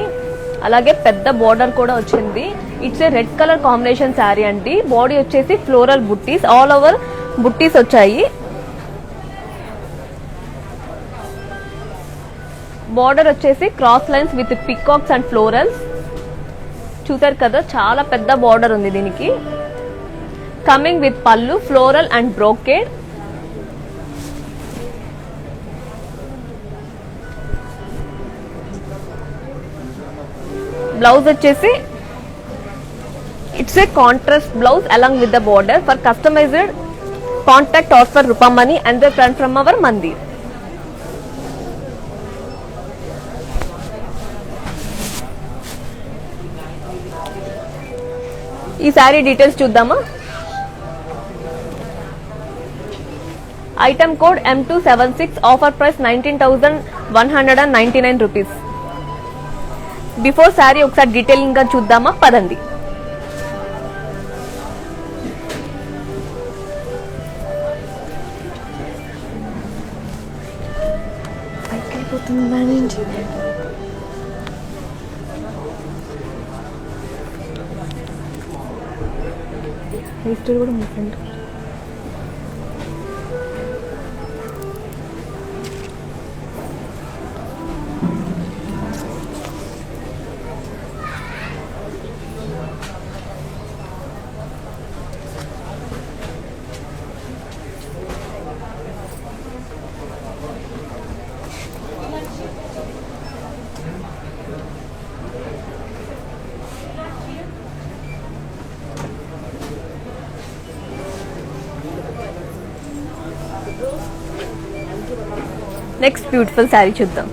A: అలాగే పెద్ద బోర్డర్ కూడా వచ్చింది. It's a red colour combination sari అండి. బాడీ వచ్చేసి ఫ్లోరల్ బుట్టీస్, ఆల్ ఓవర్ బుట్టీస్ వచ్చాయి. బార్డర్ వచ్చేసి cross lines with peacocks and florals. చూసారు కదా, చాలా పెద్ద బార్డర్ ఉంది దీనికి. Coming with pallu, floral and brocade. Blouse వచ్చేసి it's a contrast blouse along with the border. For customized contact or for Roopamani and the friend from our Mandir. ఈ sari details చూద్దామా. Item code M276, offer price 19,199 rupees. Before sari ఒకసారి detailing గా చూద్దామా, పదండి. కూడా మీ friend next beautiful sari చూద్దాం.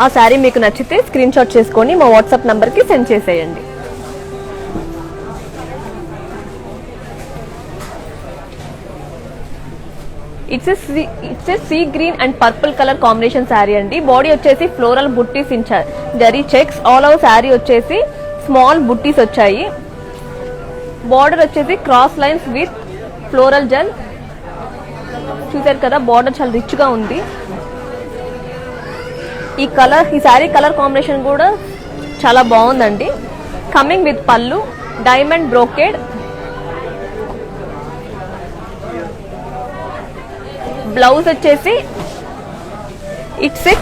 A: ఆ శారీ మీకు నచ్చితే స్క్రీన్ షాట్ చేసుకొని మా వాట్సాప్ నంబర్ కి సెండ్ చేసేయండి. It's sea green and purple colour combination sari అండి. బాడీ వచ్చేసి floral buttis in zari checks. All over sari వచ్చేసి స్మాల్ బుట్టీస్ వచ్చాయి. బార్డర్ వచ్చేసి cross lines with floral jaal. చూసారు కదా, బార్డర్ చాలా రిచ్ గా ఉంది. ఈ శారీ కలర్ కాంబినేషన్ కూడా చాలా బాగుందండి. కమింగ్ విత్ పళ్ళు, డైమండ్ బ్రోకేడ్. బ్లౌజ్ వచ్చేసి it's a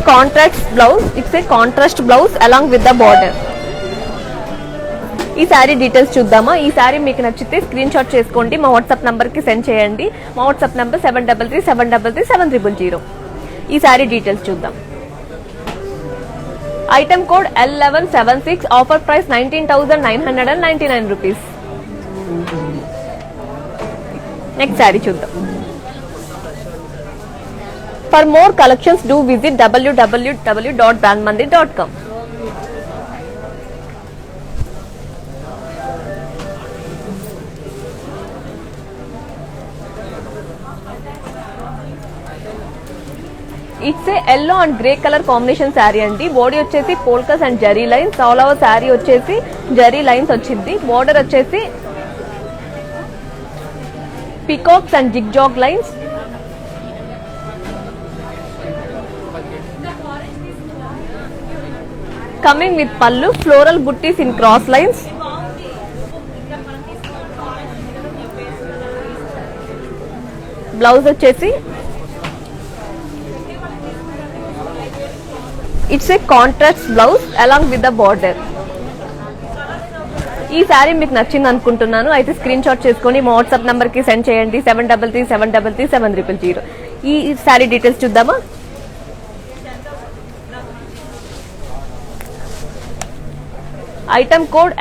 A: contrast blouse along with the border. ఈ శారీ డీటెయిల్స్ చూద్దామా. ఈ శారీ మీకు నచ్చితే స్క్రీన్ షాట్ చేసుకోండి, మా వాట్సాప్ నంబర్ కి సెండ్ చేయండి. మా వాట్సాప్ నంబర్ 7337337000. ఈ శారీ డీటెయిల్స్ చూద్దాం. Item code L1176, offer price 19,999 rupees. Next sari చూద్దాం. For more collections do visit www.brandmandir.com. It's a yellow and grey colour combination sari అండి. బాడీ వచ్చేసి polkas and zari lines. All over sari వచ్చేసి zari lines వచ్చింది. Border వచ్చేసి peacocks and zigzag lines. Coming with pallu, floral buttis in cross lines. Blouse వచ్చేసి it's a contrast blouse along with the border. ఈ శారీ మీకు నచ్చింది అనుకుంటున్నాను. అయితే స్క్రీన్ షాట్ చేసుకొని మా వాట్సాప్ నంబర్ కి సెండ్ చేయండి 7337337000. ఈ శారీ డీటెయిల్స్ చూద్దామా. Item code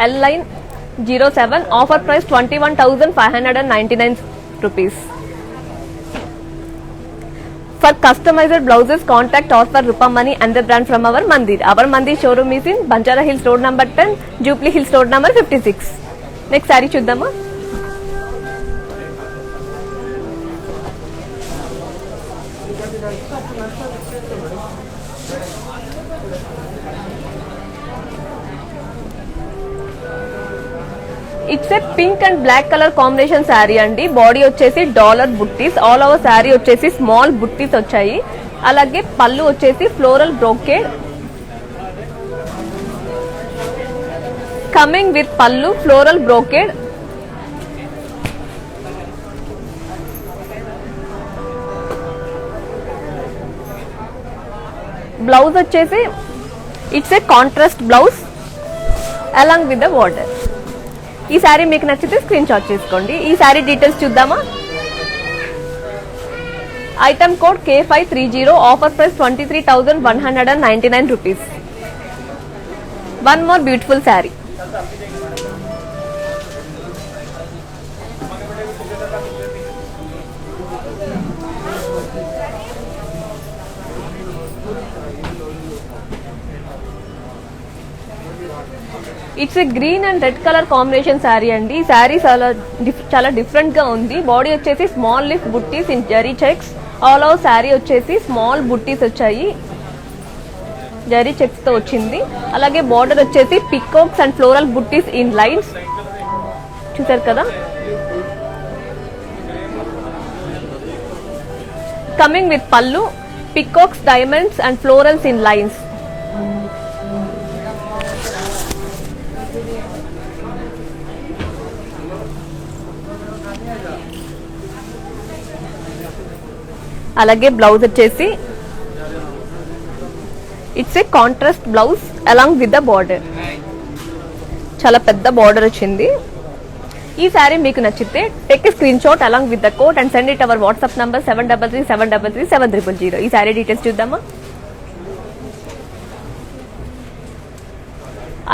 A: 07. Offer price 21,599 rupees. For customized blouses, contact Offer Rupamani and the brand from our Mandir. Our Mandir showroom is in Banjara Hills Road number 10, Jubilee Hills Road number 56. Next saree chuddama. It's a pink and black color combination saree andi. Body వచ్చేసి dollar బుట్టీస్, all over saree వచ్చేసి small buttis వచ్చాయి. అలాగే పళ్ళు వచ్చేసి floral brocade coming with pallu floral brocade. Blouse వచ్చేసి it's a contrast blouse along with the border. ఈ సారీ మీకు నచ్చితే స్క్రీన్ షాట్ చేసుకోండి. ఈ సారీ డీటెయిల్స్ చూద్దామా. Item code K530. Offer price 23,199 rupees. One more beautiful saree. It's a green and red colour combination sari అండి. ఈ శారీ చాలా డిఫరెంట్ గా ఉంది. బాడీ వచ్చేసి small leaf buttis in zari checks. All over sari వచ్చేసి స్మాల్ బుట్టీస్ వచ్చాయి, జరీ చెక్స్ తో వచ్చింది. అలాగే బార్డర్ వచ్చేసి peacocks and floral buttis in lines చూసారు కదా. Coming with pallu peacocks, diamonds and florals in lines. అలాగే బ్లౌజ్ వచ్చేసి it's a contrast blouse along with the border. చాలా పెద్ద బార్డర్ వచ్చింది. ఈ సారీ మీకు నచ్చితే take a screenshot along with the code and send it our WhatsApp number 7337337000. ఈ sari details చూద్దామా.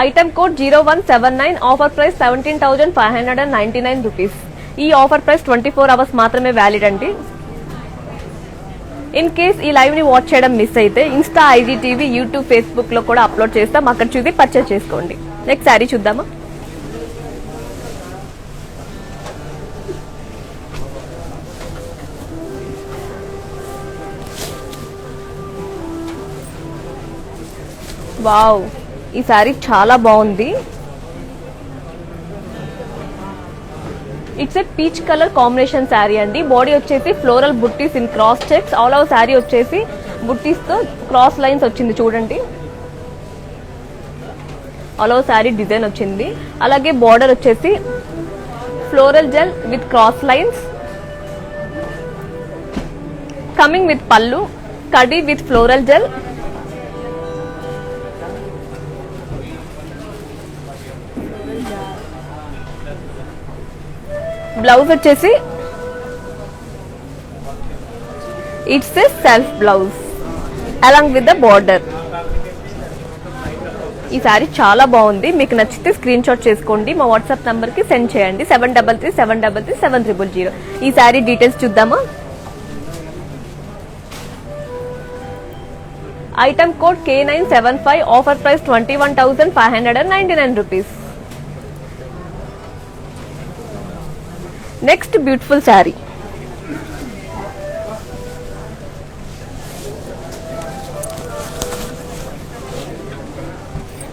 A: Item code 0179. Offer price 17,599 rupees. ఈ ఆఫర్ ప్రైస్ 24 hours మాత్రమే వ్యాలిడ్ అండి. ఇన్ కేస్ ఈ లైవ్ ని వాచ్ చేయడం మిస్ అయితే ఇన్స్టా, IGTV, యూట్యూబ్, ఫేస్బుక్ లో కూడా అప్లోడ్ చేస్తాం. అక్కడ చూసి పర్చేస్ చేసుకోండి. నెక్స్ట్ శారీ చూద్దామా. వావ్, ఈ శారీ చాలా బాగుంది. It's a peach colour combination sari అండి. బాడీ వచ్చేసి floral buttis in cross checks. All over sari వచ్చేసి బుట్టీస్ తో క్రాస్ లైన్స్ వచ్చింది చూడండి. ఆల్ ఓవర్ శారీ డిజైన్ వచ్చింది. అలాగే బార్డర్ వచ్చేసి floral gel with cross lines. Coming with పళ్ళు కడి విత్ ఫ్లోరల్ జెల్. బ్లౌజ్ వచ్చేసి it's a self blouse along with the border. ఈ సారీ చాలా బాగుంది. మీకు నచ్చితే స్క్రీన్ షాట్ చేసుకోండి, మా వాట్సాప్ నంబర్ కి సెండ్ చేయండి 7337337000. ఈ సారీ డీటెయిల్స్ చూద్దామా. Item code K975. Offer price 21,599 rupees. Next beautiful sari.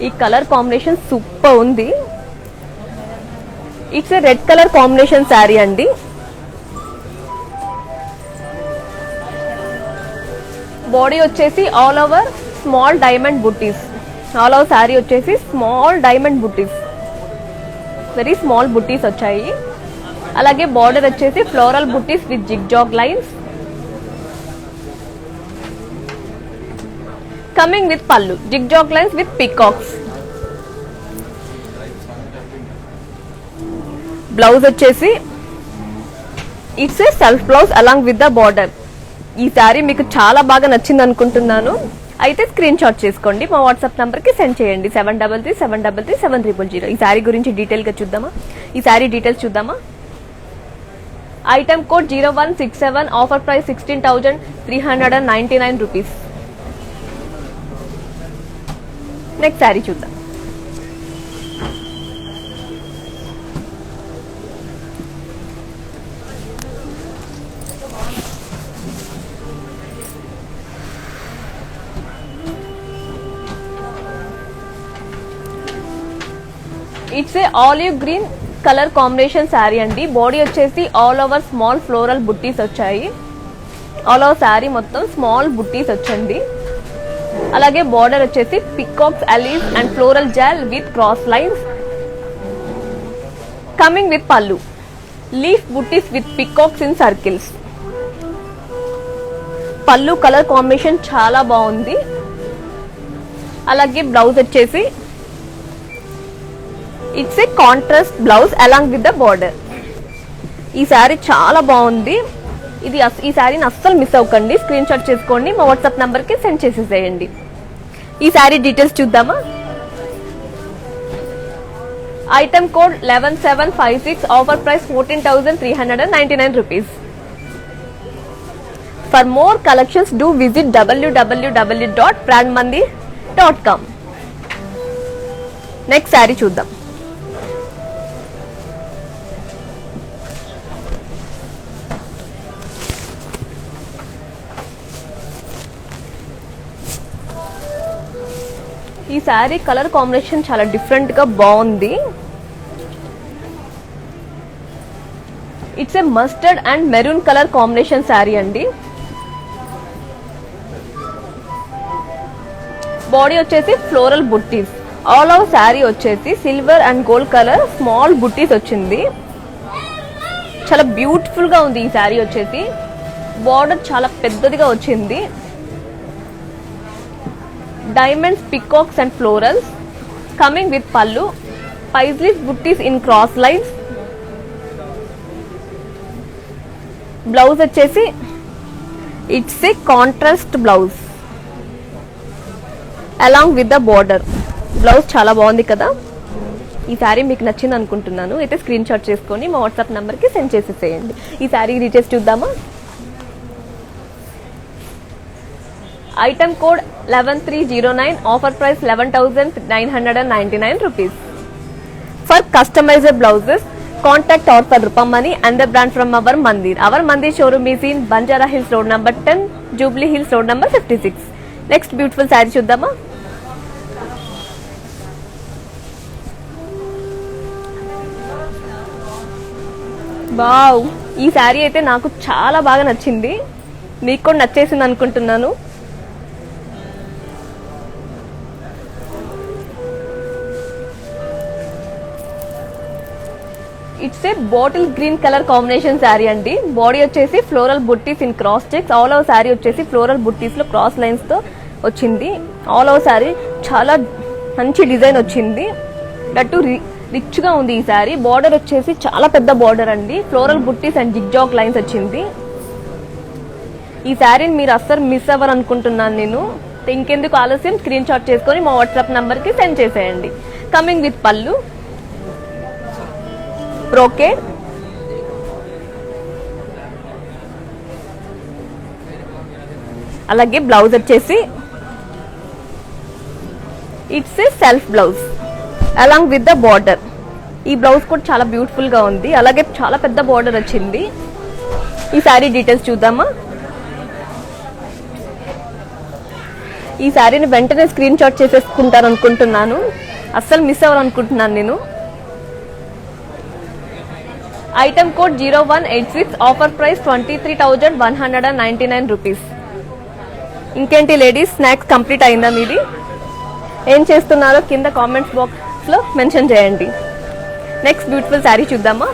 A: ఈ కలర్ కాంబినేషన్ సూపర్ ఉంది. It's a red colour combination sari అండి. బాడీ వచ్చేసి all over small diamond buttis. All over sari వచ్చేసి small diamond buttis, very small buttis వచ్చాయి. అలాగే బార్డర్ వచ్చేసి floral buttis with zigzag lines. Coming with pallu zigzag lines with peacocks. Blouse వచ్చేసి it's a self blouse along with the border. ఈ శారీ మీకు చాలా బాగా నచ్చింది అనుకుంటున్నాను. అయితే స్క్రీన్ షాట్ చేసుకోండి, మా వాట్సాప్ నంబర్కి సెండ్ చేయండి 7337337300. ఈ శారీ గురించి డీటెయిల్గా చూద్దామా? ఈ శారీ డీటెయిల్స్ చూద్దామా? Item code 0167, offer price 16,399 rupees. Next sari చూద్దాం. It's a olive green colour combination sari అండి. బాడీ వచ్చేసి all over small floral buttis వచ్చాయి. ఆల్ ఓవర్ శారీ మొత్తం స్మాల్ బుట్టీస్ వచ్చండి. అలాగే బార్డర్ వచ్చేసి పికాక్స్, అలీస్ and floral jaal with cross lines coming with pallu. Leaf buttis with peacocks in circles. Pallu colour combination చాలా బాగుంది. అలాగే బ్లౌజ్ వచ్చేసి it's a contrast blouse along with the border. ఈ శారీ చాలా బాగుంది. ఈ శారీని అస్సలు మిస్ అవ్వకండి, స్క్రీన్ షాట్ చేసుకోండి, మా వాట్సాప్ నంబర్కి సెండ్ చేసేసేయండి. ఈ శారీ డీటెయిల్స్ చూద్దామా? Item code 11756, offer price 14,399 rupees. For more collections do visit www.brandmandir.com. Next sari చూద్దాం. ఈ శారీ కలర్ కాంబినేషన్ చాలా డిఫరెంట్ గా బాగుంది. It's a mustard and maroon colour combination sari అండి. బాడీ వచ్చేసి floral buttis. All over sari వచ్చేసి silver and gold colour small buttis వచ్చింది. చాలా బ్యూటిఫుల్ గా ఉంది ఈ శారీ వచ్చేసి. బార్డర్ చాలా పెద్దదిగా వచ్చింది. Diamonds, peacocks and florals coming with pallu. Paisley butties in cross lines. Blouse వచ్చేసి it's a contrast blouse along with the border. Blouse చాలా బాగుంది కదా. ఈ శారీ మీకు నచ్చింది అనుకుంటున్నాను. అయితే స్క్రీన్ షాట్ చేసుకొని మా వాట్సాప్ నంబర్కి సెండ్ చేసేసేయండి. ఈ శారీ డీటెయిల్స్ చూద్దామా? Item code 11309, offer price 11,999 rupees. For customized blouses, contact our for Rupam Money and the brand from our Mandir. Our Mandir showroom is in Banjara Hills Road number 10, Jubilee Hills Road number 56. Next beautiful saree చూద్దామా? Wow, ఈ శారీ అయితే నాకు చాలా బాగా నచ్చింది. మీకు కూడా నచ్చేసింది అనుకుంటున్నాను. It's a bottle green colour combination sari అండి. బాడీ వచ్చేసి floral buttis in cross checks. All over sari వచ్చేసి ఫ్లోరల్ బుట్టీస్ లో క్రాస్ లైన్స్ తో వచ్చింది. ఆల్ ఓవర్ శారీ చాలా మంచి డిజైన్ వచ్చింది. దట్టు రిచ్ గా ఉంది ఈ శారీ. బార్డర్ వచ్చేసి చాలా పెద్ద బార్డర్ అండి. Floral buttis and zigzag lines వచ్చింది. ఈ శారీని మీరు అస్సలు మిస్ అవ్వరు అనుకుంటున్నాను నేను. ఇంకెందుకు ఆలస్యం, స్క్రీన్ షాట్ చేసుకొని మా వాట్సాప్ నంబర్ కి సెండ్ చేసేయండి. కమింగ్ విత్ పల్లు, బ్రోకేడ్, అలాగే బ్లౌజ్ వచ్చేసి it's a self blouse along with the border. ఈ బ్లౌజ్ కూడా చాలా బ్యూటిఫుల్ గా ఉంది. అలాగే చాలా పెద్ద బార్డర్ వచ్చింది. ఈ శారీ డీటెయిల్స్ చూద్దామా? ఈ శారీని వెంటనే స్క్రీన్ షాట్ చేసేసుకుంటారు అనుకుంటున్నాను. అస్సలు మిస్ అవ్వరు అనుకుంటున్నాను నేను. Item code 0186, offer price 23,199 rupees. ఇంకేంటి లేడీస్, స్నాక్స్ కంప్లీట్ అయిందా మీది? ఏం చేస్తున్నారో కింద కామెంట్స్ బాక్స్ లో మెన్షన్ చేయండి. నెక్స్ట్ బ్యూటిఫుల్ శారీ చూద్దామా?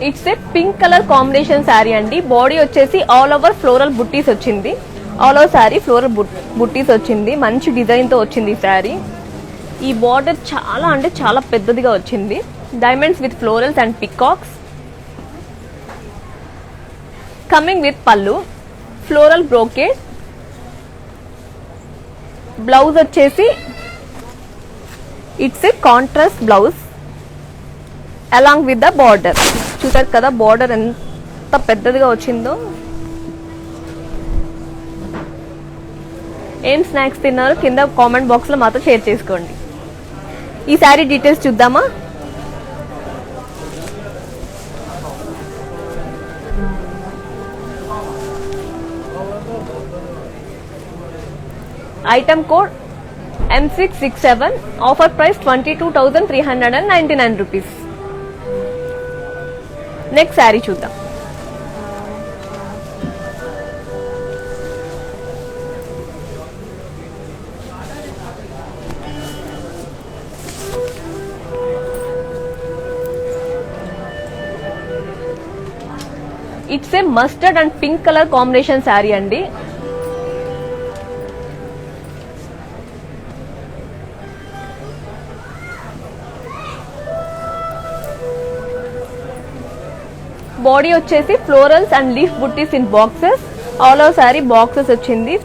A: It's a pink colour combination sari అండి. బాడీ వచ్చేసి ఆల్ ఓవర్ ఫ్లోరల్ బుట్టీస్ వచ్చింది. All over sari floral buttis వచ్చింది, మంచి డిజైన్తో వచ్చింది ఈ శారీ. ఈ బార్డర్ చాలా అంటే చాలా పెద్దదిగా వచ్చింది. Diamonds with florals and peacocks. Coming with pallu, floral brocade. Blouse వచ్చేసి it's a contrast blouse along with the border. చూసారు కదా బార్డర్ ఎంత పెద్దదిగా వచ్చిందో. ఏం స్నాక్స్ తిన్నారు కింద కామెంట్ బాక్స్ లో మాతో షేర్ చేసుకోండి. ఈ శారీ డీటెయిల్స్ చూద్దామా. Item code M667, offer price 22,399 rupees. Next sari చూద్దాం. It's a mustard and pink colour combination sari అండి. బాడీ వచ్చేసి florals and leaf buttis in boxes. All over sari boxes వచ్చింది,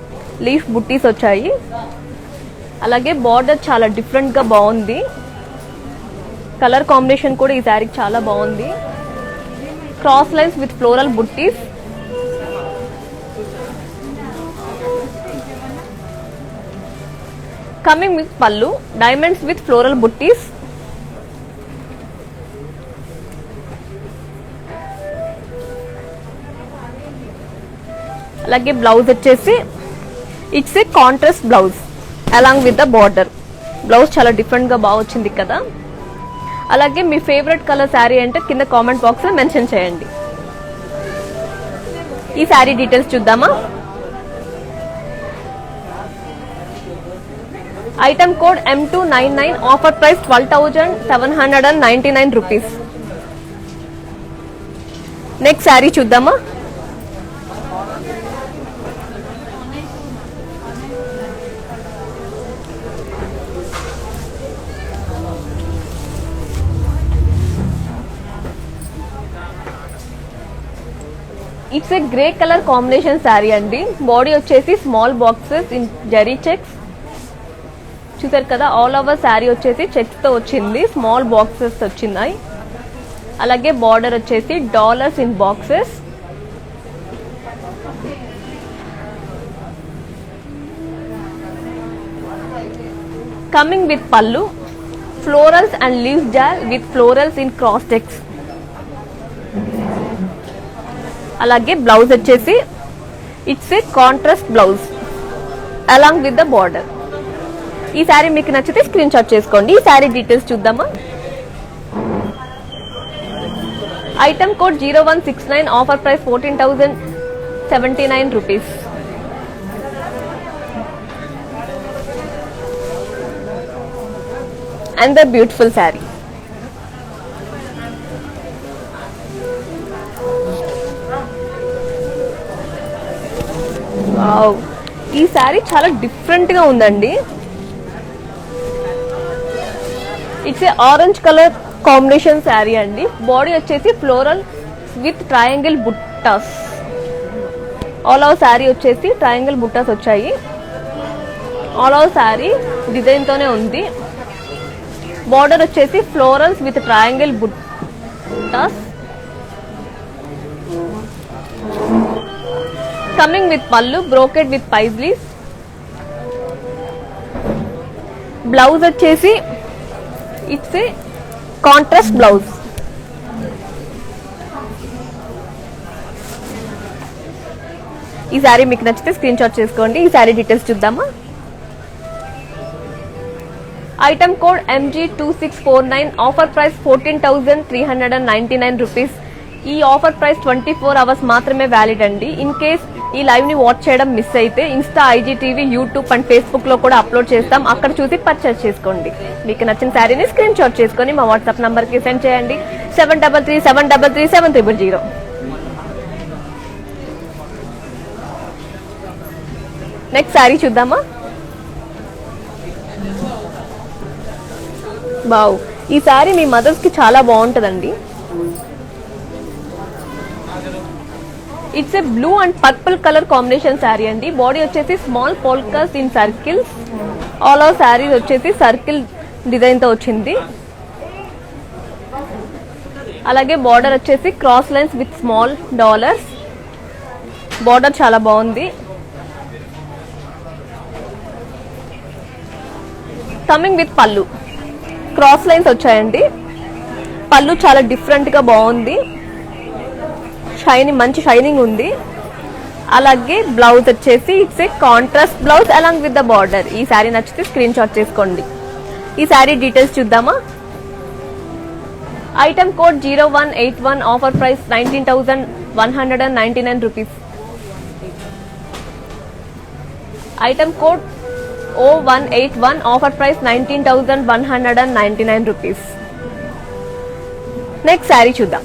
A: లీఫ్ బుట్టీస్ వచ్చాయి. అలాగే బార్డర్ చాలా డిఫరెంట్ గా బాగుంది. కలర్ కాంబినేషన్ కూడా ఈ శారీకి చాలా బాగుంది. Cross lines with floral buttis. Coming with pallu, diamonds with floral buttis. అలాగే బ్లౌజ్ వచ్చేసి it's a contrast blouse along with the border. Blouse చాలా డిఫరెంట్ గా బాగా వచ్చింది కదా. అలాగే మీ ఫేవరెట్ కలర్ శారీ అంటే కింద కామెంట్ బాక్స్ లో మెన్షన్ చేయండి. ఈ శారీ డీటెయిల్స్ చూద్దామా. Item code M299, offer price 12,799 rupees. Next sari చూద్దామా. It's a grey colour combination sari అండి. బాడీ వచ్చేసి small boxes in zari checks. చూసారు కదా ఆల్ ఓవర్ శారీ వచ్చేసి చెక్స్ తో వచ్చింది, స్మాల్ బాక్సెస్ వచ్చినాయి. అలాగే బార్డర్ వచ్చేసి dollars in boxes. Coming with పళ్ళు, florals and leaves jar with florals in cross checks. అలాగే బ్లౌజ్ వచ్చేసి it's a contrast blouse along with the border. ఈ శారీ మీకు నచ్చితే స్క్రీన్ షాట్ చేసుకోండి. ఈ శారీ డీటెయిల్స్ చూద్దామా. Item code 0169, offer price 14,079 rupees. And the beautiful sari. ఈ శారీ చాలా డిఫరెంట్ గా ఉందండి. It's a orange colour combination sari అండి. బాడీ వచ్చేసి floral with triangle బుట్టాస్. All over sari వచ్చేసి ట్రయాంగిల్ బుట్టాస్ వచ్చాయి. ఆల్ ఓవర్ శారీ డిజైన్ తోనే ఉంది. బార్డర్ వచ్చేసి florals with triangle buttas. Coming with పళ్ళు, బ్రోకెడ్ విత్ పైజ్లీస్. బ్లౌజ్ వచ్చేసి ఇట్స్ ఏ కాంట్రాస్ట్ బ్లౌజ్. ఈ శారీ మీకు నచ్చితే స్క్రీన్ షాట్ చేసుకోండి. ఈ శారీ డీటెయిల్స్ చూద్దామా. Item code MG2649, offer price 14,399 rupees. ఈ ఆఫర్ ప్రైస్ 24 అవర్స్ మాత్రమే వ్యాలిడ్ అండి. ఇన్ కేస్ ఈ లైవ్ ని వాచ్ చేయడం మిస్ అయితే insta, IGTV, YouTube and Facebook లో కూడా అప్లోడ్ చేస్తాం. అక్కడ చూసి పర్చేస్ చేసుకోండి. మీకు నచ్చిన శారీని స్క్రీన్ షాట్ చేసుకుని మా వాట్సాప్ నంబర్ కి సెండ్ చేయండి. 7337337000. నెక్స్ట్ శారీ చూద్దామా. వావ్, ఈ శారీ మీ మదర్స్ కి చాలా బాగుంటుందండి. It's a blue and purple colour combination sari అండి. బాడీ వచ్చేసి small polkas in circles. All over sari వచ్చేసి సర్కిల్ డిజైన్ తో వచ్చింది. అలాగే బార్డర్ వచ్చేసి cross lines with small dollars. Border చాలా బాగుంది. Coming with pallu, cross lines వచ్చాయండి. పళ్ళు చాలా డిఫరెంట్ గా బాగుంది. మంచి షైనింగ్ ఉంది. అలాగే బ్లౌజ్ వచ్చేసి it's a contrast blouse along with the border. ఈ శారీ నచ్చితే స్క్రీన్ షాట్ చేసుకోండి. ఈ శారీ డీటెయిల్స్ చూద్దామా. Item code 0181, offer price 19,199 rupees. Item code 0181, offer price 19,199 rupees. Next sari చూద్దాం.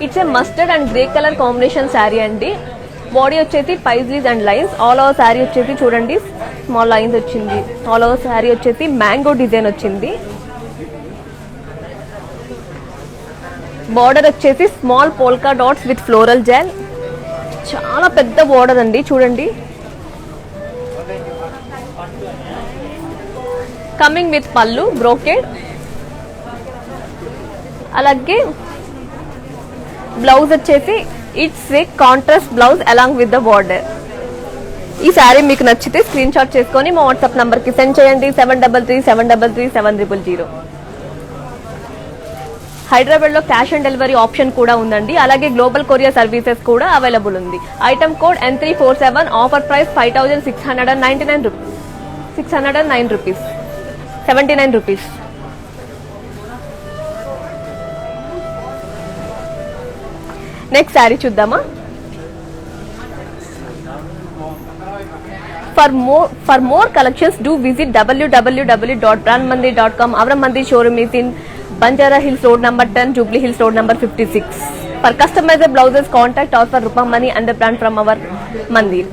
A: It's a mustard and grey colour combination sari అండి. బాడీ వచ్చేసి paisleys and lines. All over sari వచ్చేసి చూడండి స్మాల్ లైన్స్ వచ్చింది. ఆల్ ఓవర్ శారీ వచ్చేసి మ్యాంగో డిజైన్ వచ్చింది. Border వచ్చేసి small polka dots with floral gel. చాలా పెద్ద బార్డర్ అండి చూడండి. కమింగ్ విత్ పళ్ళు బ్రోకెడ్. అలాగే బ్లౌజ్ వచ్చేసి it's a contrast blouse along with the border. ఈ శారీ మీకు నచ్చితే స్క్రీన్ షాట్ చేసుకొని మా వాట్సాప్ నంబర్ కి సెండ్ చేయండి. 7337337000. హైదరాబాద్ లో క్యాష్ ఆన్ డెలివరీ ఆప్షన్ కూడా ఉందండి. అలాగే గ్లోబల్ కొరియర్ సర్వీసెస్ కూడా అవైలబుల్ ఉంది. Item code N347, offer price 5,609 rupees. 79 rupees. Next sari చూద్దామా. For more collections, do visit www.brandmandir.com. Our Mandir showroom is in Banjara Hills Road number 10, Jubilee Hills Road number 56. For customized blouses, contact us for Rupa Money and the brand from our Mandir.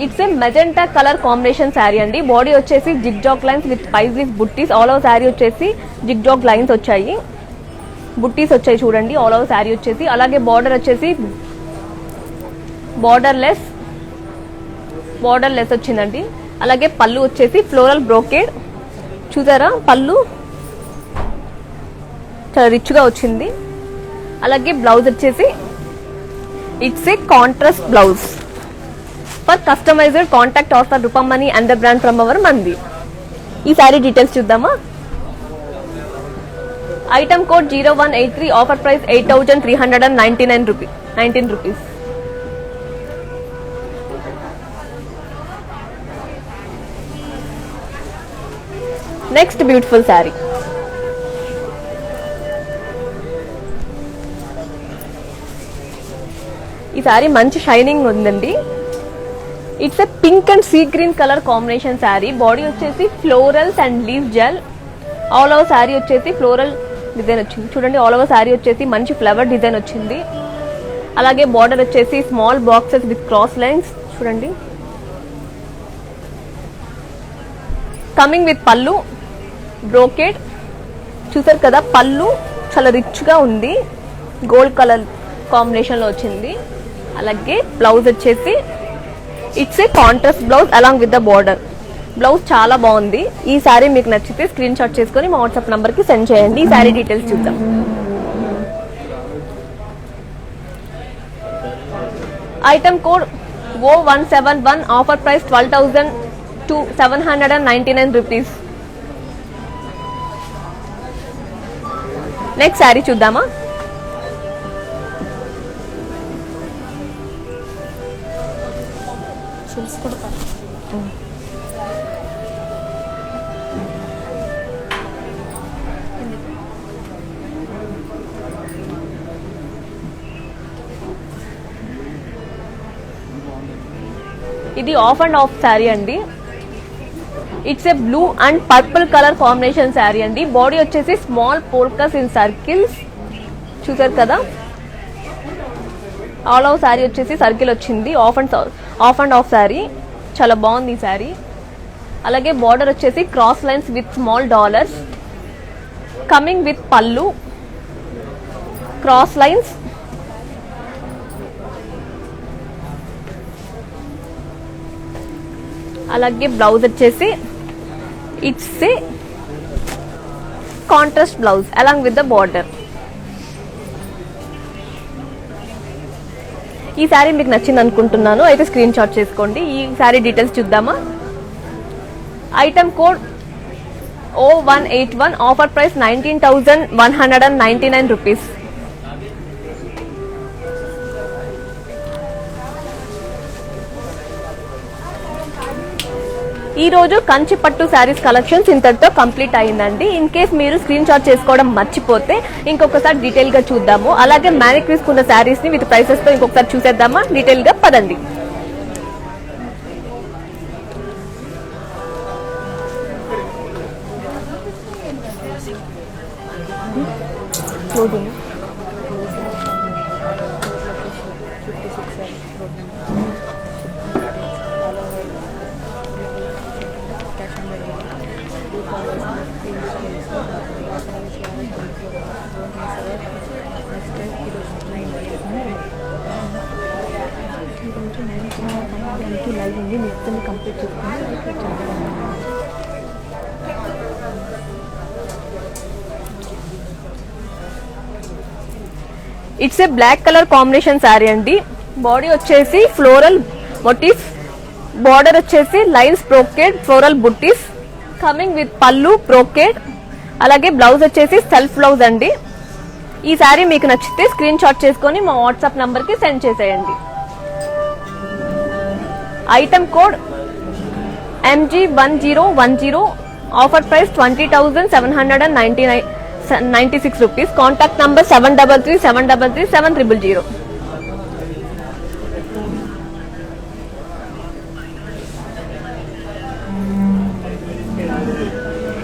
A: It's a magenta colour combination sari అండి. Body వచ్చేసి zigzag lines with paisleys butties. All over sari వచ్చేసి zigzag lines వచ్చాయి, బుట్టీస్ వచ్చాయి చూడండి all over sari వచ్చేసి. అలాగే border వచ్చేసి border less వచ్చిందండి. అలాగే పళ్ళు వచ్చేసి ఫ్లోరల్ బ్రోకేడ్. చూసారా పళ్ళు చాలా రిచ్ గా వచ్చింది. అలాగే బ్లౌజ్ వచ్చేసి it's a contrast blouse. For customized contact or for రూపం money and the brand from our Mandir. ఈ సారీ డీటెయిల్స్ చూద్దామా. Item code 0183, offer price 8,319 rupees. Next beautiful sari. ఈ సారీ మంచి షైనింగ్ ఉందండి. It's a pink and sea green colour combination sari. Body వచ్చేసి florals and leave జెల్. All over sari వచ్చేసి floral design వచ్చింది చూడండి. ఆల్ ఓవర్ శారీ వచ్చేసి మంచి ఫ్లవర్ డిజైన్ వచ్చింది. అలాగే బార్డర్ వచ్చేసి small boxes with cross lines చూడండి. కమింగ్ విత్ పళ్ళు బ్రోకేడ్. చూసారు కదా పళ్ళు చాలా రిచ్ గా ఉంది, గోల్డ్ కలర్ కాంబినేషన్ లో వచ్చింది. అలాగే బ్లౌజ్ వచ్చేసి it's a contrast blouse along with the border. Blouse చాలా బాగుంది. ఈ శారీ మీకు నచ్చితే స్క్రీన్ షాట్ చేసుకుని మా వాట్సాప్ నంబర్ కి సెండ్ చేయండి. ఈ శారీ డీటెయిల్స్ చూద్దాం. Item code O171, offer price 12,799 rupees. Next sari చూద్దామా. ఇది ఆఫ్ అండ్ ఆఫ్ శారీ అండి. It's a blue and purple colour combination sari అండి. బాడీ వచ్చేసి స్మాల్ పోల్కాస్ ఇన్ సర్కిల్స్ చూసారు కదా. ఆల్ ఓవర్ శారీ వచ్చేసి సర్కిల్ వచ్చింది. ఆఫ్ అండ్ ఆఫ్ శారీ చాలా బాగుంది ఈ శారీ. అలాగే బార్డర్ వచ్చేసి cross lines with small dollars coming with pallu cross lines. అలాగే బ్లౌజ్ వచ్చేసి it's a contrast blouse along with the border. ఈ శారీ మీకు నచ్చింది అనుకుంటున్నాను. అయితే స్క్రీన్ షాట్ చేసుకోండి. ఈ శారీ డీటెయిల్స్ చూద్దామా. Item code O181, offer price 19,199 rupees. ఈ రోజు కంచి పట్టు శారీస్ కలెక్షన్స్ ఇంతటితో కంప్లీట్ అయిందండి. ఇన్ కేస్ మీరు స్క్రీన్ షాట్ చేసుకోవడం మర్చిపోతే ఇంకొకసారి డీటెయిల్ గా చూద్దాము. అలాగే మ్యానిక్యూర్స్ ఉన్న శారీస్ ని విత్ ప్రైసెస్ తో ఇంకొకసారి చూసేద్దామా డీటెయిల్ గా. పదండి. It's a black colour combination sari అండి. బాడీ వచ్చేసి ఫ్లోరల్ మోటిఫ్, బార్డర్ వచ్చేసి lines brocade floral buttis coming with పళ్ళు బ్రోకేడ్. అలాగే బ్లౌజ్ వచ్చేసి సెల్ఫ్ బ్లౌజ్ అండి. ఈ శారీ మీకు నచ్చితే స్క్రీన్ షాట్ చేసుకొని మా వాట్సాప్ నంబర్ కి సెండ్ చేసేయండి. Item code MG1010, offer price 20,796 rupees. Contact number 7337337000.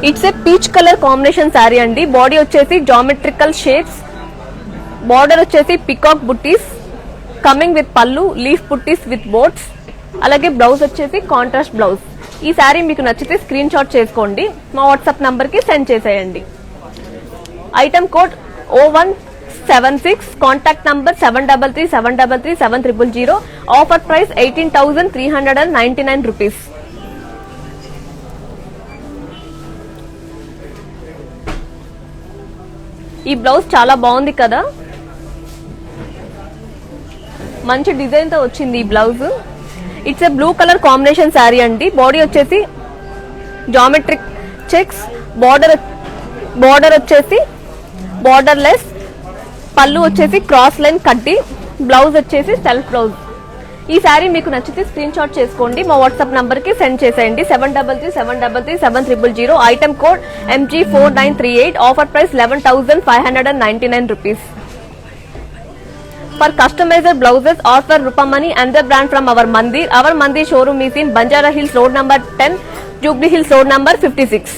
A: It's a peach colour combination sari అండి. బాడీ వచ్చేసి జామెట్రికల్ షేప్స్, బార్డర్ వచ్చేసి పికాక్ బుట్టీస్ కమింగ్ విత్ పళ్ళు లీఫ్ బుట్టీస్ విత్ బోట్స్. అలాగే బ్లౌజ్ వచ్చేసి కాంట్రాస్ట్ బ్లౌజ్. ఈ శారీ మీకు నచ్చితే స్క్రీన్ షాట్ చేసుకోండి, మా వాట్సాప్ నంబర్ కి సెండ్ చేసేయండి. Item code O176, contact number 7337337000. Offer price 18,399 rupees. ఈ బ్లౌజ్ చాలా బాగుంది కదా, మంచి డిజైన్ తో వచ్చింది ఈ blouse. It's a blue colour combination sari అండి. బాడీ వచ్చేసి జామెట్రిక్ చెక్స్, బార్డర్ వచ్చేసి బార్డర్ లెస్, పళ్ళు వచ్చేసి క్రాస్ లైన్ కడ్డీ, బ్లౌజ్ వచ్చేసి సెల్ఫ్ బ్లౌజ్. ఈ శారీ మీకు నచ్చితే స్క్రీన్ షాట్ చేసుకోండి, మా వాట్సాప్ నంబర్ కి సెండ్ చేసేయండి. 7337337000. Item code MG4938, offer price 11,599 rupees. For customized blouses, offer Rupamani and the brand from our Mandir. Our Mandir showroom is in Banjara Hills Road number 10, Jubilee Hills Road number 56.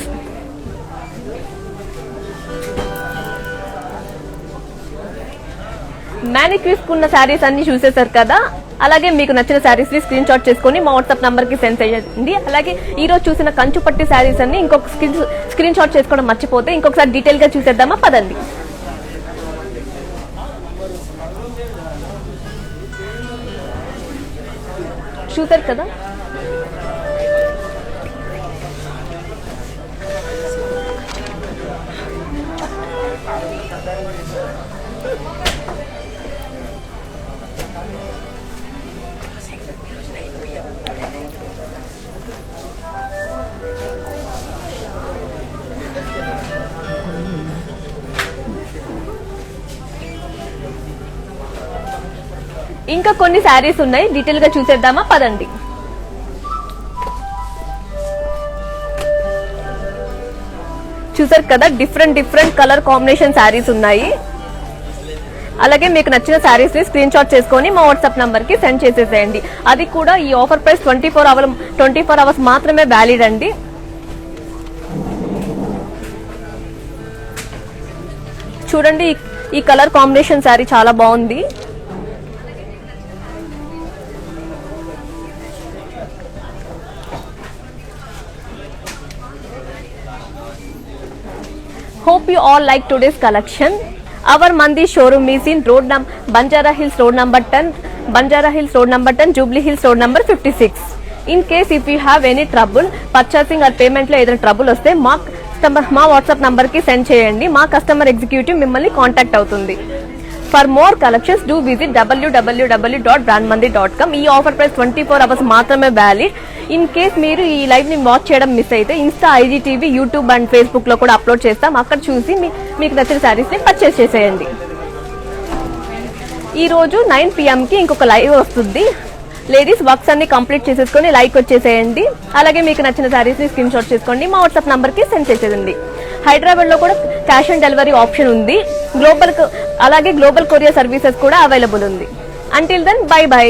A: మ్యానిక్యూర్స్ కున్న శారీస్ అన్ని చూసేసారు కదా. అలాగే మీకు నచ్చిన శారీస్ ని screen shot చేసుకుని మా WhatsApp number కి సెండ్ చేయండి. అలాగే ఈ రోజు చూసిన కంచు పట్టి శారీస్ అన్ని ఇంకొక స్క్రీన్ షాట్ చేసుకోవడం మర్చిపోతే ఇంకొకసారి డీటెయిల్ గా చూసేద్దామా పదండి. చూసారు కదా, ఇంకా కొన్ని శారీస్ ఉన్నాయి, డీటెయిల్ గా చూసేద్దామా పదండి. చూసారు కదా, డిఫరెంట్ కలర్ కాంబినేషన్ శారీస్ ఉన్నాయి. అలాగే మీకు నచ్చిన శారీస్ ని స్క్రీన్ షాట్ చేసుకొని మా వాట్సాప్ నంబర్ కి సెండ్ చేసేసేయండి. అది కూడా ఈ ఆఫర్ ప్రైస్ 24 అవర్స్ మాత్రమే వ్యాలిడ్ అండి. చూడండి, ఈ కలర్ కాంబినేషన్ శారీ చాలా బాగుంది. Hope you all like today's collection. Our Mandi showroom is in Banjara Hills Road number 10, Jubilee Hills Road number 56. In case if you have any trouble purchasing or payment లో ఏదైనా trouble వస్తే మా WhatsApp number కి send చేయండి. మా customer executive మిమ్మల్ని contact అవుతుంది. For more collections do visit www.brandmandi.com. ఈ ఆఫర్ ప్రైస్ 24 అవర్స్ మాత్రమే వ్యాలిడ్. ఇన్ కేస్ మీరు ఈ లైవ్ ని వాచ్ చేయడం మిస్ అయితే Insta, IGTV, YouTube and Facebook లో కూడా అప్లోడ్ చేస్తాం. అక్కడ చూసి మీకు నచ్చిన శారీస్ ని పర్చేస్ చేసేయండి. ఈ రోజు 9 PM కి ఇంకొక లైవ్ వస్తుంది. లేడీస్ వర్క్స్ అన్ని కంప్లీట్ చేసేసుకొని లైక్ వచ్చేసేయండి. అలాగే మీకు నచ్చిన శారీస్ ని స్క్రీన్ షాట్ చేసుకోండి, మా వాట్సాప్ నంబర్ కి సెండ్ చేసేయండి. హైదరాబాద్ లో కూడా క్యాష్ ఆన్ డెలివరీ ఆప్షన్ ఉంది. గ్లోబల్ కొరియర్ సర్వీసెస్ కూడా అవైలబుల్ ఉంది. Until then bye by.